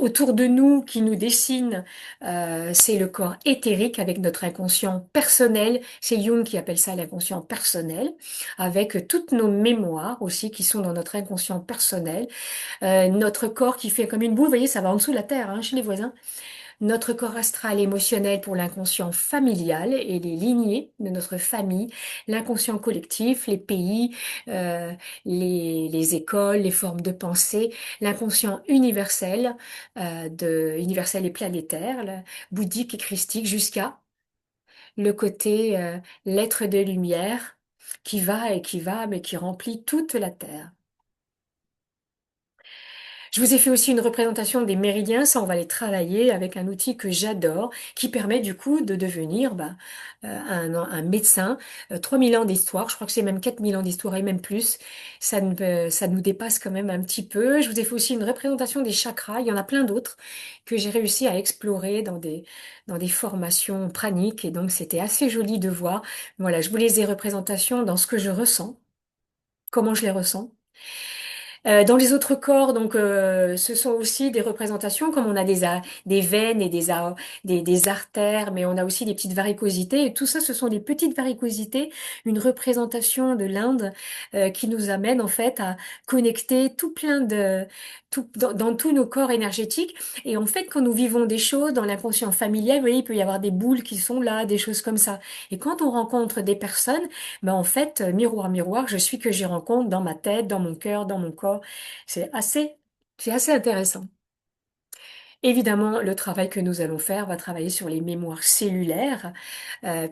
Autour de nous, qui nous dessine, c'est le corps éthérique avec notre inconscient personnel. C'est Jung qui appelle ça l'inconscient personnel, avec toutes nos mémoires aussi qui sont dans notre inconscient personnel. Notre corps qui fait comme une boule, vous voyez, ça va en dessous de la terre, hein, chez les voisins. Notre corps astral émotionnel pour l'inconscient familial et les lignées de notre famille, l'inconscient collectif, les pays, euh, les écoles, les formes de pensée, l'inconscient universel, universel et planétaire, bouddhique et christique, jusqu'à le côté l'être de lumière qui va, mais qui remplit toute la terre. Je vous ai fait aussi une représentation des méridiens, ça on va les travailler avec un outil que j'adore, qui permet du coup de devenir un médecin. 3000 ans d'histoire, je crois que c'est même 4000 ans d'histoire et même plus, ça nous dépasse quand même un petit peu. Je vous ai fait aussi une représentation des chakras, il y en a plein d'autres que j'ai réussi à explorer dans des formations praniques et donc c'était assez joli de voir. Voilà, je vous les ai représentations dans ce que je ressens, comment je les ressens. Dans les autres corps, donc, ce sont aussi des représentations, comme on a des veines et des artères, mais on a aussi des petites varicosités. Et tout ça, ce sont des petites varicosités, une représentation de l'Inde qui nous amène en fait à connecter dans tous nos corps énergétiques. Et en fait, quand nous vivons des choses dans l'inconscient familial, vous voyez, il peut y avoir des boules qui sont là, des choses comme ça. Et quand on rencontre des personnes, ben en fait, miroir, miroir, je suis que j'y rencontre dans ma tête, dans mon cœur, dans mon corps. C'est assez, c'est assez intéressant. Évidemment, le travail que nous allons faire va travailler sur les mémoires cellulaires,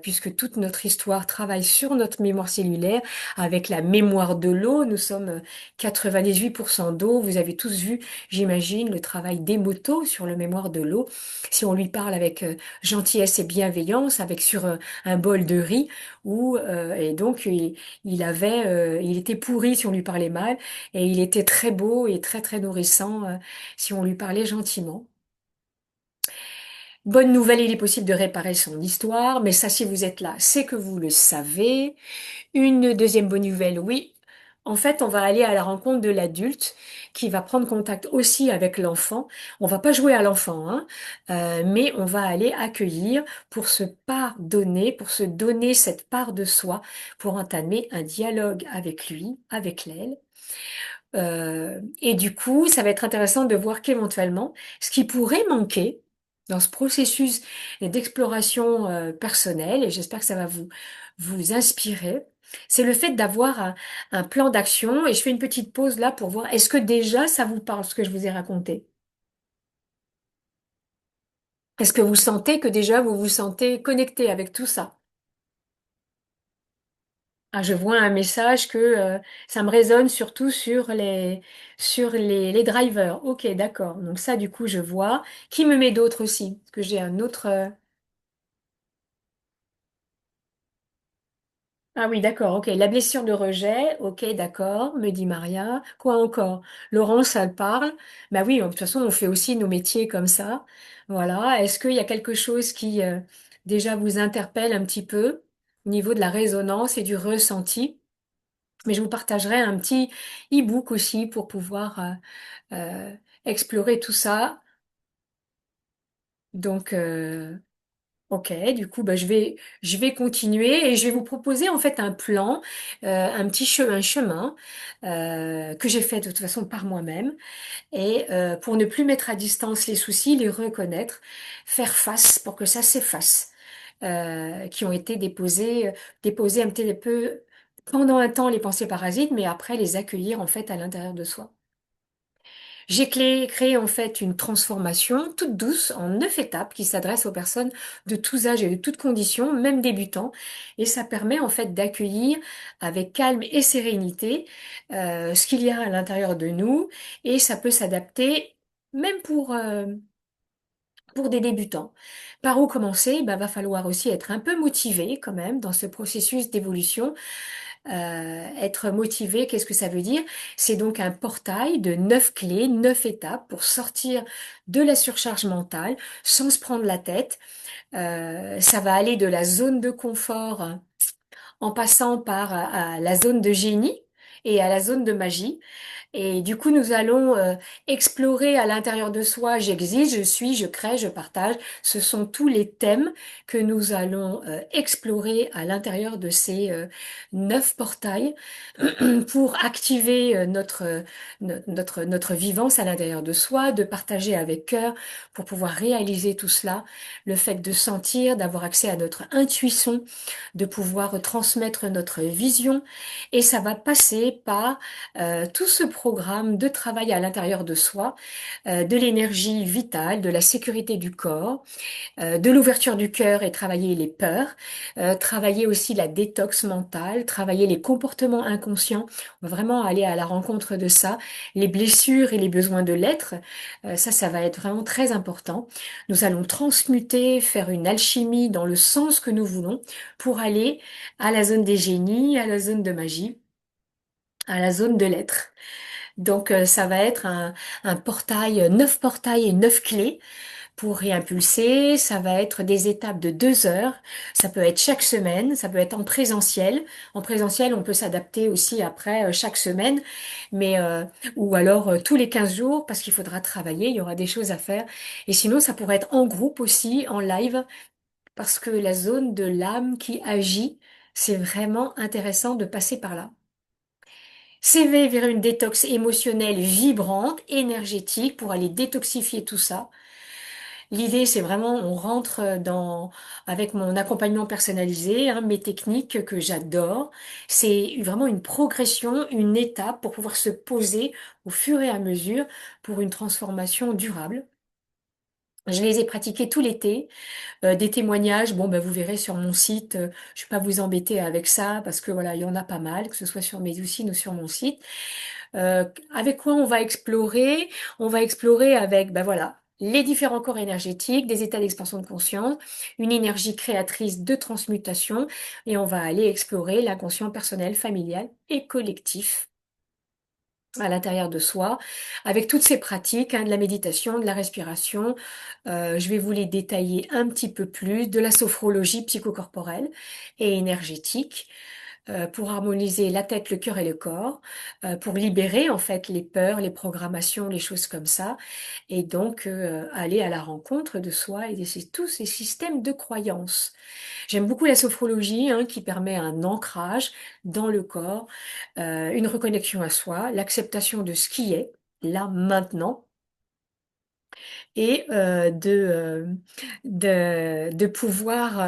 puisque toute notre histoire travaille sur notre mémoire cellulaire avec la mémoire de l'eau. Nous sommes 98% d'eau. Vous avez tous vu, j'imagine, le travail d'Emoto sur le mémoire de l'eau. Si on lui parle avec gentillesse et bienveillance, avec sur un bol de riz, et donc il était pourri si on lui parlait mal, et il était très beau et très très nourrissant si on lui parlait gentiment. Bonne nouvelle, il est possible de réparer son histoire, mais ça, si vous êtes là, c'est que vous le savez. Une deuxième bonne nouvelle, oui, En fait, on va aller à la rencontre de l'adulte qui va prendre contact aussi avec l'enfant. On va pas jouer à l'enfant, hein, mais on va aller accueillir pour se pardonner, pour se donner cette part de soi, pour entamer un dialogue avec lui, avec l'elle. Et du coup, ça va être intéressant de voir qu'éventuellement, ce qui pourrait manquer dans ce processus d'exploration personnelle, et j'espère que ça va vous inspirer, c'est le fait d'avoir un plan d'action. Et je fais une petite pause là pour voir, est-ce que déjà ça vous parle, ce que je vous ai raconté? Est-ce que vous sentez que déjà vous vous sentez connecté avec tout ça? Ah, je vois un message que ça me résonne surtout sur les drivers. Ok, d'accord. Donc ça, du coup, je vois. Qui me met d'autres aussi? Parce que j'ai un autre. Ah oui, d'accord. Ok, la blessure de rejet. Ok, d'accord. Me dit Maria. Quoi encore? Laurence, ça le parle. Bah oui, de toute façon, on fait aussi nos métiers comme ça. Voilà. Est-ce qu'il y a quelque chose qui déjà vous interpelle un petit peu au niveau de la résonance et du ressenti? Mais je vous partagerai un petit e-book aussi pour pouvoir explorer tout ça. Donc, ok, du coup, bah, je vais continuer et je vais vous proposer en fait un plan, un chemin que j'ai fait de toute façon par moi-même et pour ne plus mettre à distance les soucis, les reconnaître, faire face pour que ça s'efface, qui ont été déposés un petit peu pendant un temps les pensées parasites, mais après les accueillir en fait à l'intérieur de soi. J'ai créé en fait une transformation toute douce en 9 étapes qui s'adresse aux personnes de tous âges et de toutes conditions, même débutants. Et ça permet en fait d'accueillir avec calme et sérénité ce qu'il y a à l'intérieur de nous. Et ça peut s'adapter même pour des débutants. Par où commencer? Ben, va falloir aussi être un peu motivé quand même dans ce processus d'évolution. Être motivé, qu'est-ce que ça veut dire? C'est donc un portail de 9 clés, 9 étapes pour sortir de la surcharge mentale sans se prendre la tête. Ça va aller de la zone de confort en passant par la zone de génie et à la zone de magie. Et du coup, nous allons explorer à l'intérieur de soi, j'existe, je suis, je crée, je partage. Ce sont tous les thèmes que nous allons explorer à l'intérieur de ces 9 portails pour activer notre vivance à l'intérieur de soi, de partager avec cœur pour pouvoir réaliser tout cela, le fait de sentir, d'avoir accès à notre intuition, de pouvoir transmettre notre vision. Et ça va passer par tout ce programme de travail à l'intérieur de soi, de l'énergie vitale, de la sécurité du corps, de l'ouverture du cœur et travailler les peurs, travailler aussi la détox mentale, travailler les comportements inconscients. On va vraiment aller à la rencontre de ça, les blessures et les besoins de l'être. Ça va être vraiment très important. Nous allons transmuter, faire une alchimie dans le sens que nous voulons pour aller à la zone des génies, à la zone de magie, à la zone de l'être. Donc ça va être un portail, 9 portails et 9 clés pour réimpulser. Ça va être des étapes de 2 heures. Ça peut être chaque semaine, ça peut être en présentiel. En présentiel, on peut s'adapter aussi après chaque semaine, mais ou alors tous les 15 jours parce qu'il faudra travailler, il y aura des choses à faire. Et sinon, ça pourrait être en groupe aussi, en live, parce que la zone de l'âme qui agit, c'est vraiment intéressant de passer par là. S'éveiller vers une détox émotionnelle vibrante, énergétique, pour aller détoxifier tout ça. L'idée, c'est vraiment, on rentre avec mon accompagnement personnalisé, hein, mes techniques que j'adore. C'est vraiment une progression, une étape pour pouvoir se poser au fur et à mesure pour une transformation durable. Je les ai pratiqués tout l'été. Des témoignages, bon, ben, vous verrez sur mon site. Je vais pas vous embêter avec ça parce que voilà, il y en a pas mal, que ce soit sur Médoucine ou sur mon site. Avec quoi on va explorer? On va explorer avec, ben voilà, les différents corps énergétiques, des états d'expansion de conscience, une énergie créatrice de transmutation, et on va aller explorer l'inconscient personnel, familial et collectif à l'intérieur de soi, avec toutes ces pratiques, hein, de la méditation, de la respiration. Je vais vous les détailler un petit peu plus, de la sophrologie psychocorporelle et énergétique. pour harmoniser la tête, le cœur et le corps, pour libérer en fait les peurs, les programmations, les choses comme ça, et donc aller à la rencontre de soi et de tous ces systèmes de croyances. J'aime beaucoup la sophrologie, hein, qui permet un ancrage dans le corps, une reconnexion à soi, l'acceptation de ce qui est, là, maintenant, et de pouvoir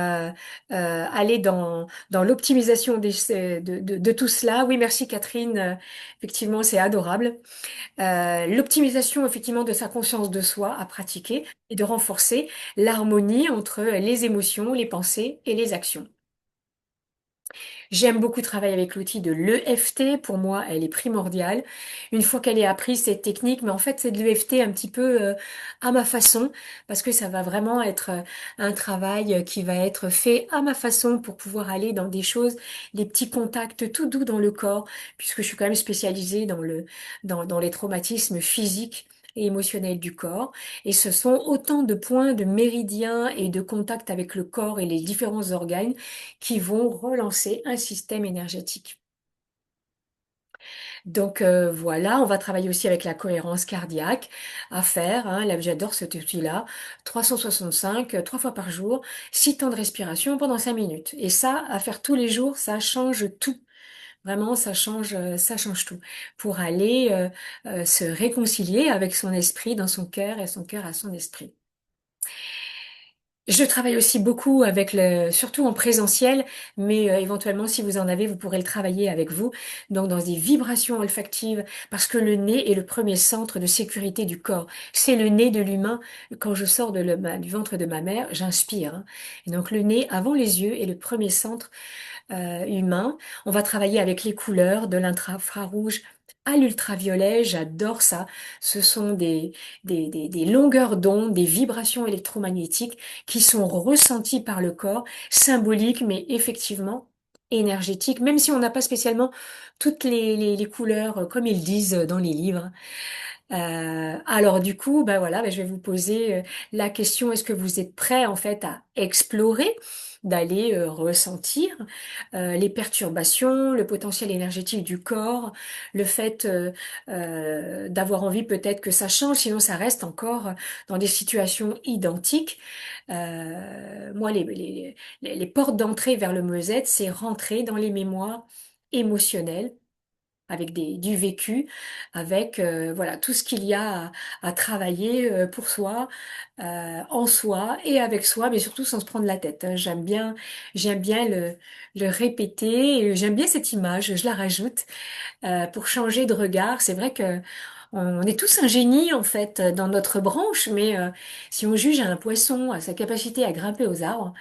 aller dans l'optimisation de tout cela. Oui, merci Catherine. Effectivement, c'est adorable. L'optimisation, effectivement, de sa conscience de soi à pratiquer et de renforcer l'harmonie entre les émotions, les pensées et les actions. J'aime beaucoup travailler avec l'outil de l'EFT. Pour moi, elle est primordiale. Une fois qu'elle est apprise, cette technique, mais en fait, c'est de l'EFT un petit peu à ma façon, parce que ça va vraiment être un travail qui va être fait à ma façon pour pouvoir aller dans des choses, des petits contacts tout doux dans le corps, puisque je suis quand même spécialisée dans les traumatismes physiques et émotionnels du corps. Et ce sont autant de points de méridiens et de contact avec le corps et les différents organes qui vont relancer un système énergétique. Donc voilà, on va travailler aussi avec la cohérence cardiaque à faire. Hein. Là, j'adore cet outil-là. 365, 3 fois par jour, 6 temps de respiration pendant 5 minutes. Et ça, à faire tous les jours, ça change tout. Vraiment, ça change tout. Pour aller se réconcilier avec son esprit dans son cœur et son cœur à son esprit. Je travaille aussi beaucoup avec surtout en présentiel, mais éventuellement, si vous en avez, vous pourrez le travailler avec vous. Donc, dans des vibrations olfactives, parce que le nez est le premier centre de sécurité du corps. C'est le nez de l'humain. Quand je sors du ventre de ma mère, j'inspire, hein. Et donc, le nez, avant les yeux, est le premier centre humain. On va travailler avec les couleurs, de l'infrarouge à l'ultraviolet. J'adore ça. Ce sont des longueurs d'onde, des vibrations électromagnétiques qui sont ressenties par le corps, symboliques, mais effectivement énergétiques, même si on n'a pas spécialement toutes les couleurs comme ils disent dans les livres. Alors du coup, bah voilà, bah, je vais vous poser la question, est-ce que vous êtes prêt en fait à explorer, d'aller ressentir les perturbations, le potentiel énergétique du corps, le fait d'avoir envie peut-être que ça change, sinon ça reste encore dans des situations identiques. Moi, les portes d'entrée vers le mieux-être, c'est rentrer dans les mémoires émotionnelles avec du vécu, avec voilà tout ce qu'il y a à travailler pour soi, en soi et avec soi, mais surtout sans se prendre la tête, hein. J'aime bien le répéter, et j'aime bien cette image, je la rajoute pour changer de regard. C'est vrai que on est tous un génie en fait dans notre branche, mais si on juge un poisson à sa capacité à grimper aux arbres,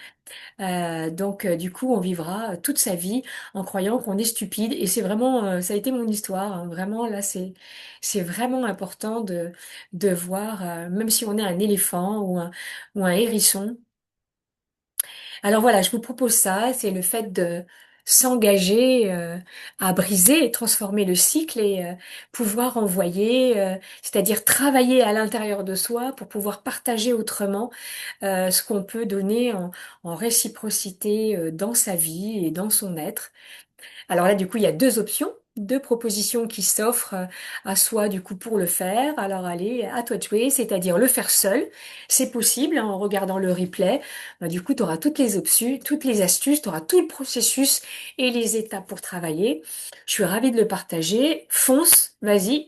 donc, du coup, on vivra toute sa vie en croyant qu'on est stupide. Et c'est vraiment, ça a été mon histoire, hein. Vraiment, là, c'est vraiment important de voir, même si on est un éléphant ou un hérisson. Alors voilà, je vous propose ça, c'est le fait de s'engager à briser et transformer le cycle et pouvoir envoyer, c'est-à-dire travailler à l'intérieur de soi pour pouvoir partager autrement ce qu'on peut donner en réciprocité dans sa vie et dans son être. Alors là, du coup, il y a deux options, deux propositions qui s'offrent à soi, du coup, pour le faire. Alors allez, à toi de jouer, c'est-à-dire le faire seul. C'est possible, hein, en regardant le replay. Du coup, tu auras toutes les options, toutes les astuces, tu auras tout le processus et les étapes pour travailler. Je suis ravie de le partager. Fonce, vas-y,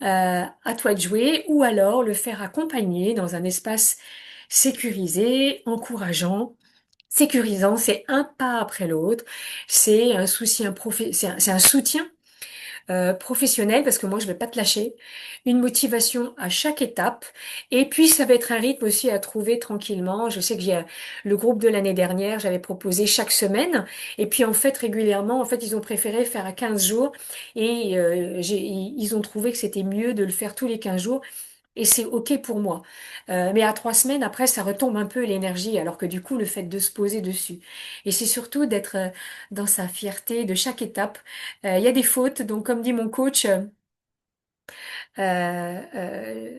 à toi de jouer. Ou alors le faire accompagner dans un espace sécurisé, encourageant. Sécurisant, c'est un pas après l'autre, c'est un soutien c'est un soutien professionnel parce que moi je vais pas te lâcher, une motivation à chaque étape et puis ça va être un rythme aussi à trouver tranquillement. Je sais que j'ai le groupe de l'année dernière, j'avais proposé chaque semaine et puis en fait régulièrement en fait ils ont préféré faire à 15 jours et ils ont trouvé que c'était mieux de le faire tous les 15 jours et c'est OK pour moi. Mais à 3 semaines, après, ça retombe un peu l'énergie, alors que du coup, le fait de se poser dessus. Et c'est surtout d'être dans sa fierté de chaque étape. Il y a des fautes, donc comme dit mon coach, euh,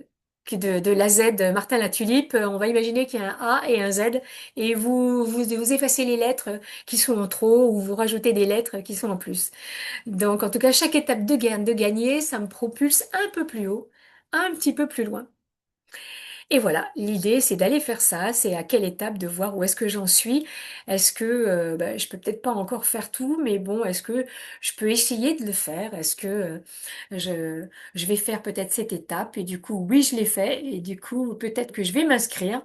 de la Z, Martin la tulipe, on va imaginer qu'il y a un A et un Z, et vous effacez les lettres qui sont en trop, ou vous rajoutez des lettres qui sont en plus. Donc, en tout cas, chaque étape de gagner, ça me propulse un peu plus haut, un petit peu plus loin. Et voilà, l'idée, c'est d'aller faire ça. C'est à quelle étape de voir où est-ce que j'en suis. Est-ce que je peux peut-être pas encore faire tout, mais bon, est-ce que je peux essayer de le faire? Est-ce que je, je vais faire peut-être cette étape? Et du coup, oui, je l'ai fait. Et du coup, peut-être que je vais m'inscrire,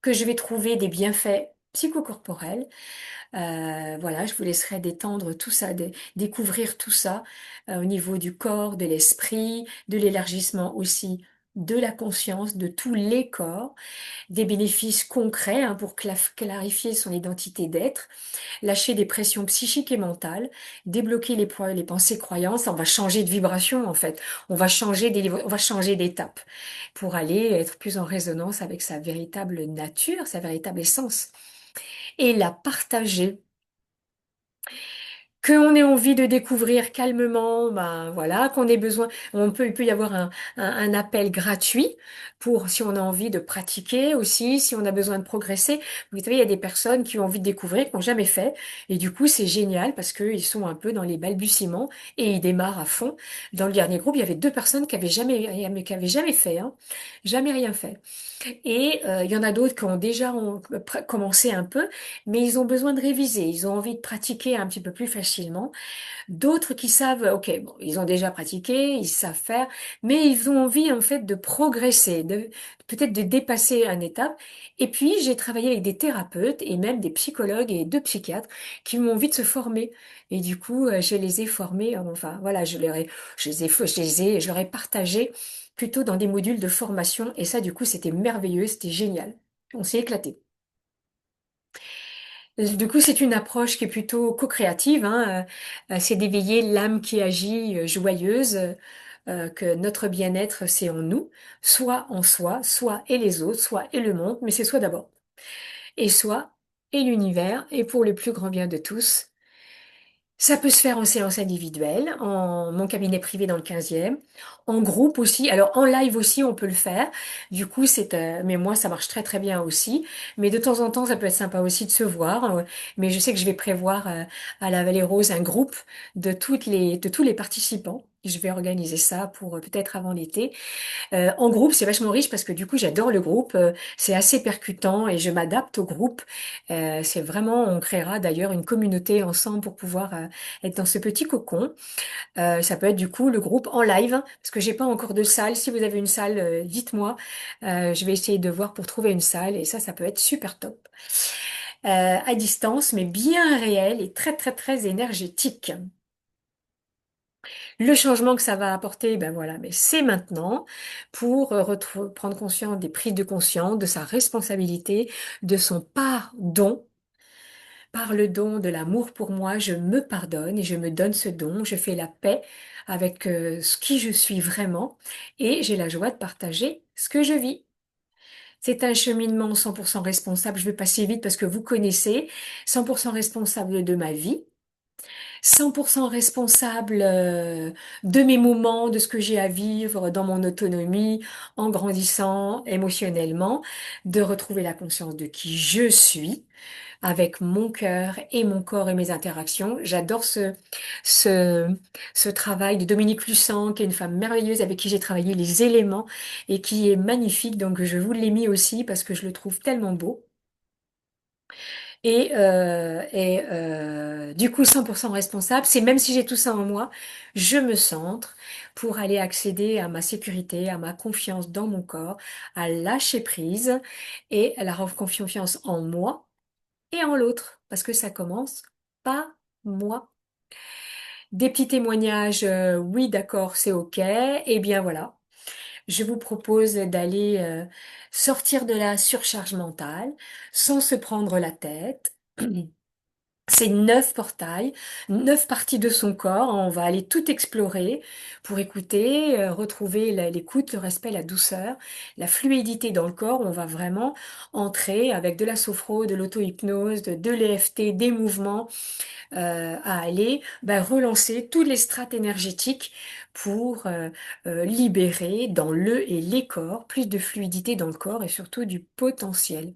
que je vais trouver des bienfaits psychocorporels. Voilà, je vous laisserai détendre tout ça, découvrir tout ça au niveau du corps, de l'esprit, de l'élargissement aussi de la conscience, de tous les corps, des bénéfices concrets hein, pour clarifier son identité d'être, lâcher des pressions psychiques et mentales, débloquer les pensées croyances. On va changer de vibration en fait, on va changer d'étape pour aller être plus en résonance avec sa véritable nature, sa véritable essence et la partager. Qu'on ait envie de découvrir calmement, ben voilà, qu'on ait besoin, il peut y avoir un appel gratuit pour si on a envie de pratiquer aussi, si on a besoin de progresser. Vous savez, il y a des personnes qui ont envie de découvrir, qui n'ont jamais fait, et du coup c'est génial parce qu'ils sont un peu dans les balbutiements et ils démarrent à fond. Dans le dernier groupe, il y avait deux personnes qui avaient jamais fait, hein, jamais rien fait. Et il y en a d'autres qui ont déjà commencé un peu, mais ils ont besoin de réviser, ils ont envie de pratiquer un petit peu plus facilement. D'autres qui savent, ok, bon, ils ont déjà pratiqué, ils savent faire, mais ils ont envie en fait de progresser, peut-être de dépasser une étape. Et puis j'ai travaillé avec des thérapeutes et même des psychologues et deux psychiatres qui ont envie de se former. Et du coup, je les ai formés, enfin voilà, je leur ai partagé plutôt dans des modules de formation. Et ça, du coup, c'était merveilleux, c'était génial. On s'est éclaté. Du coup, c'est une approche qui est plutôt co-créative, hein, c'est d'éveiller l'âme qui agit joyeuse, que notre bien-être, c'est en nous, soit en soi, soit et les autres, soit et le monde, mais c'est soi d'abord, et soi et l'univers, et pour le plus grand bien de tous. Ça peut se faire en séance individuelle, en mon cabinet privé dans le 15e, en groupe aussi. Alors en live aussi, on peut le faire. Du coup, mais moi, ça marche très très bien aussi. Mais de temps en temps, ça peut être sympa aussi de se voir. Mais je sais que je vais prévoir à la Vallée Rose un groupe de tous les participants. Je vais organiser ça pour peut-être avant l'été. En groupe, c'est vachement riche parce que du coup, j'adore le groupe. C'est assez percutant et je m'adapte au groupe. C'est vraiment, on créera d'ailleurs une communauté ensemble pour pouvoir être dans ce petit cocon. Ça peut être du coup le groupe en live, hein, parce que j'ai pas encore de salle. Si vous avez une salle, dites-moi. Je vais essayer de voir pour trouver une salle et ça peut être super top. À distance, mais bien réel et très très très énergétique. Le changement que ça va apporter, ben voilà, mais c'est maintenant pour prendre conscience des prises de conscience, de sa responsabilité, de son pardon. Par le don de l'amour pour moi, je me pardonne et je me donne ce don. Je fais la paix avec ce qui je suis vraiment et j'ai la joie de partager ce que je vis. C'est un cheminement 100% responsable. Je vais passer vite parce que vous connaissez 100% responsable de ma vie. 100% responsable de mes moments, de ce que j'ai à vivre dans mon autonomie, en grandissant émotionnellement, de retrouver la conscience de qui je suis avec mon cœur et mon corps et mes interactions. J'adore ce, ce travail de Dominique Lussan, qui est une femme merveilleuse avec qui j'ai travaillé les éléments et qui est magnifique. Donc je vous l'ai mis aussi parce que je le trouve tellement beau. Du coup, 100% responsable, c'est même si j'ai tout ça en moi, je me centre pour aller accéder à ma sécurité, à ma confiance dans mon corps, à lâcher prise et à la confiance en moi et en l'autre, parce que ça commence par moi. Des petits témoignages, oui, d'accord, c'est OK. Eh bien voilà, je vous propose d'aller sortir de la surcharge mentale sans se prendre la tête. C'est 9 portails, 9 parties de son corps. On va aller tout explorer pour écouter, retrouver l'écoute, le respect, la douceur, la fluidité dans le corps. On va vraiment entrer avec de la sophro, de l'auto-hypnose, de l'EFT, des mouvements, à aller relancer toutes les strates énergétiques pour libérer dans le et les corps plus de fluidité dans le corps et surtout du potentiel.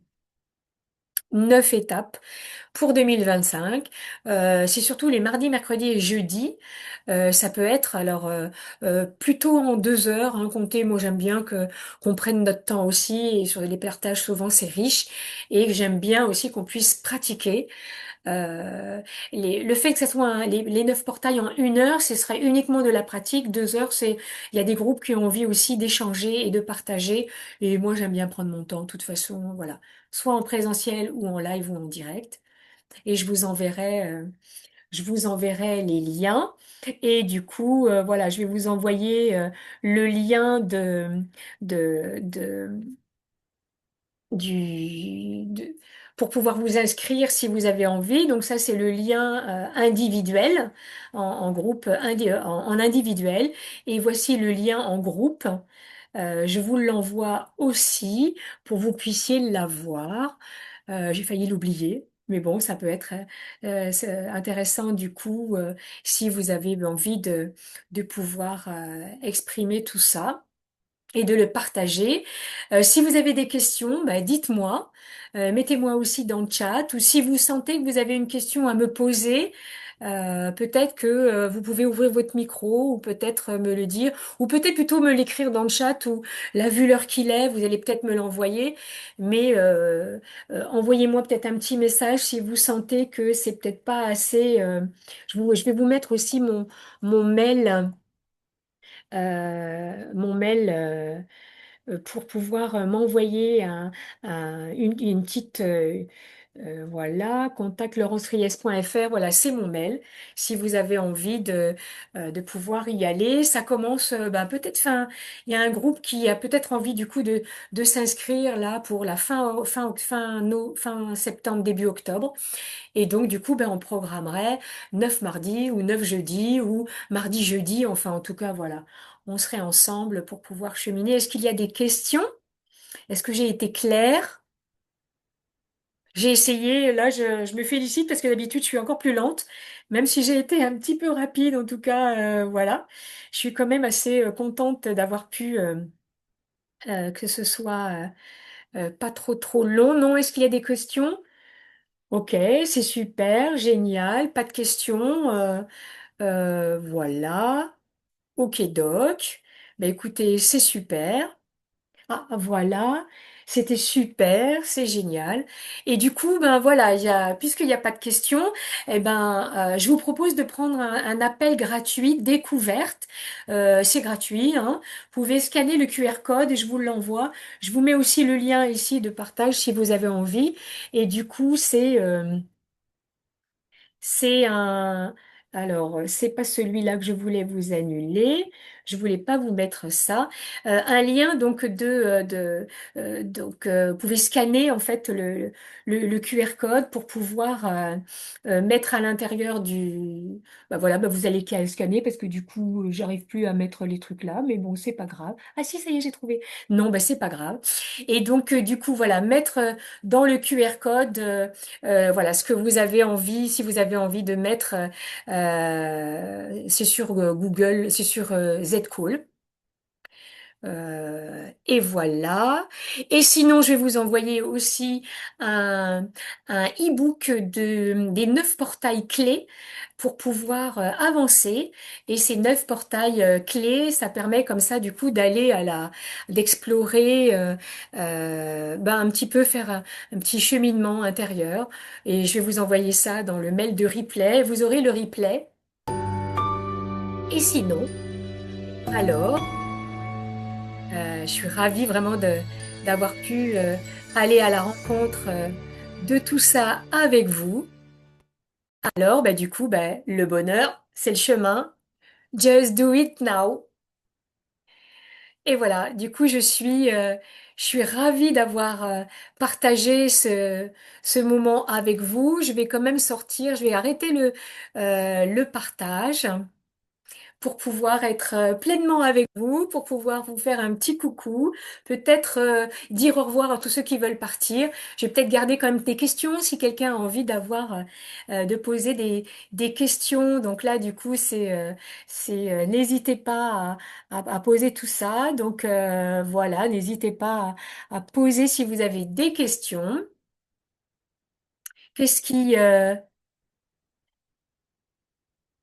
9 étapes pour 2025. C'est surtout les mardis, mercredis et jeudis. Ça peut être alors plutôt en 2 heures. Hein, comptez, moi j'aime bien que qu'on prenne notre temps aussi et sur les partages souvent c'est riche et que j'aime bien aussi qu'on puisse pratiquer. Euh, le fait que ça soit les 9 portails en 1 heure, ce serait uniquement de la pratique. 2 heures, il y a des groupes qui ont envie aussi d'échanger et de partager. Et moi, j'aime bien prendre mon temps, de toute façon, voilà. Soit en présentiel ou en live ou en direct. Et je vous enverrai les liens. Et du coup, voilà, je vais vous envoyer le lien de, pour pouvoir vous inscrire si vous avez envie. Donc ça, c'est le lien individuel, en groupe, en individuel. Et voici le lien en groupe. Je vous l'envoie aussi pour que vous puissiez l'avoir. J'ai failli l'oublier. Mais bon, ça peut être c'est intéressant du coup si vous avez envie de pouvoir exprimer tout ça et de le partager. Si vous avez des questions, dites-moi. Mettez-moi aussi dans le chat. Ou si vous sentez que vous avez une question à me poser, peut-être que vous pouvez ouvrir votre micro ou peut-être me le dire. Ou peut-être plutôt me l'écrire dans le chat ou là, vu l'heure qu'il est, vous allez peut-être me l'envoyer. Mais envoyez-moi peut-être un petit message si vous sentez que c'est peut-être pas assez. Je vais vous mettre aussi mon mail. Mon mail pour pouvoir m'envoyer une petite voilà, contact-laurence-ries.fr, voilà, c'est mon mail. Si vous avez envie de pouvoir y aller, ça commence peut-être fin. Il y a un groupe qui a peut-être envie du coup de s'inscrire là pour la fin septembre, début octobre. Et donc du coup, on programmerait 9 mardis ou 9 jeudis ou mardi-jeudi, enfin en tout cas, voilà. On serait ensemble pour pouvoir cheminer. Est-ce qu'il y a des questions? Est-ce que j'ai été claire? J'ai essayé, là je me félicite parce que d'habitude je suis encore plus lente, même si j'ai été un petit peu rapide, en tout cas, voilà. Je suis quand même assez contente d'avoir pu que ce soit pas trop long. Non, est-ce qu'il y a des questions? Ok, c'est super, génial, pas de questions. Voilà. Ok, doc. Écoutez, c'est super. Ah, voilà. C'était super, c'est génial. Et du coup, voilà, puisqu'il n'y a pas de questions, je vous propose de prendre un appel gratuit découverte. C'est gratuit, hein. Vous pouvez scanner le QR code et je vous l'envoie. Je vous mets aussi le lien ici de partage si vous avez envie. Et du coup, c'est un... Alors, c'est pas celui-là que je voulais vous annuler. Je voulais pas vous mettre ça. Un lien donc vous pouvez scanner en fait le QR code pour pouvoir mettre à l'intérieur du. Voilà, vous allez qu'à scanner parce que du coup j'arrive plus à mettre les trucs là, mais bon c'est pas grave. Ah si ça y est j'ai trouvé. Non c'est pas grave. Et donc du coup voilà mettre dans le QR code. Voilà, ce que vous avez envie, si vous avez envie de mettre, c'est sur Google, c'est sur Zcall. Et voilà. Et sinon, je vais vous envoyer aussi un e-book des 9 portails clés pour pouvoir avancer. Et ces 9 portails clés, ça permet comme ça, du coup, d'explorer, un petit peu faire un petit cheminement intérieur. Et je vais vous envoyer ça dans le mail de replay. Vous aurez le replay. Et sinon, alors. Je suis ravie vraiment d'avoir pu aller à la rencontre de tout ça avec vous. Alors, du coup, le bonheur, c'est le chemin. Just do it now. Et voilà, du coup, Je suis ravie d'avoir partagé ce moment avec vous. Je vais quand même sortir, je vais arrêter le partage pour pouvoir être pleinement avec vous, pour pouvoir vous faire un petit coucou, peut-être dire au revoir à tous ceux qui veulent partir. Je vais peut-être garder quand même des questions si quelqu'un a envie d'avoir, de poser des questions. Donc là, du coup, n'hésitez pas à poser tout ça. Donc voilà, n'hésitez pas à poser si vous avez des questions. Qu'est-ce qui,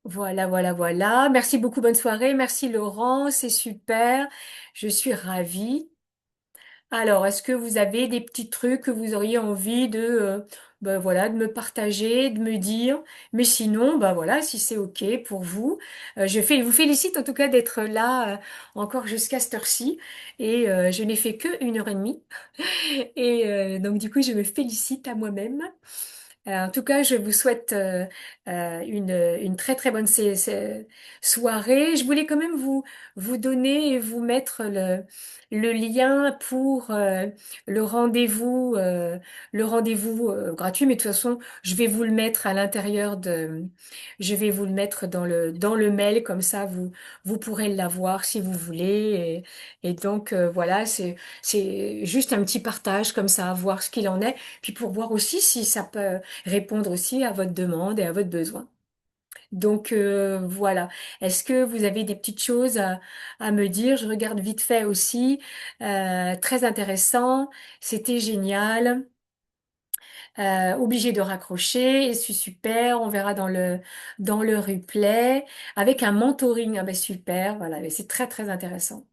voilà, voilà, voilà. Merci beaucoup, bonne soirée. Merci Laurent, c'est super. Je suis ravie. Alors, est-ce que vous avez des petits trucs que vous auriez envie ben voilà, de me partager, de me dire? Mais sinon, ben voilà, si c'est OK pour vous, vous félicite en tout cas d'être là encore jusqu'à cette heure-ci. Et je n'ai fait que 1 heure et demie. Et donc du coup, je me félicite à moi-même. En tout cas, je vous souhaite une très très bonne soirée. Je voulais quand même vous donner et vous mettre le lien pour le rendez-vous gratuit. Mais de toute façon, je vais vous le mettre à l'intérieur je vais vous le mettre dans le mail comme ça, vous pourrez l'avoir si vous voulez. Et donc voilà, c'est juste un petit partage comme ça, voir ce qu'il en est, puis pour voir aussi si ça peut répondre aussi à votre demande et à votre besoin. Donc voilà. Est-ce que vous avez des petites choses à me dire? Je regarde vite fait aussi. Très intéressant. C'était génial. Obligé de raccrocher. Et c'est super. On verra dans le replay avec un mentoring. Ah ben super. Voilà. Mais c'est très très intéressant.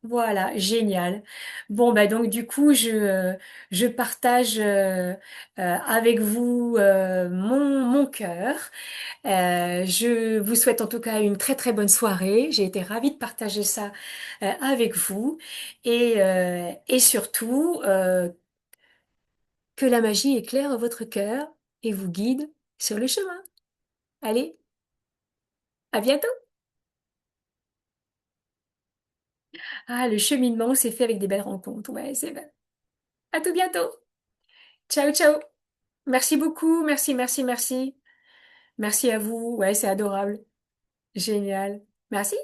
Voilà, génial. Bon, bah donc du coup, je partage avec vous mon cœur. Je vous souhaite en tout cas une très très bonne soirée. J'ai été ravie de partager ça avec vous et surtout que la magie éclaire votre cœur et vous guide sur le chemin. Allez, à bientôt. Ah, le cheminement s'est fait avec des belles rencontres. Ouais, c'est vrai. À tout bientôt. Ciao, ciao. Merci beaucoup. Merci, merci, merci. Merci à vous. Ouais, c'est adorable. Génial. Merci.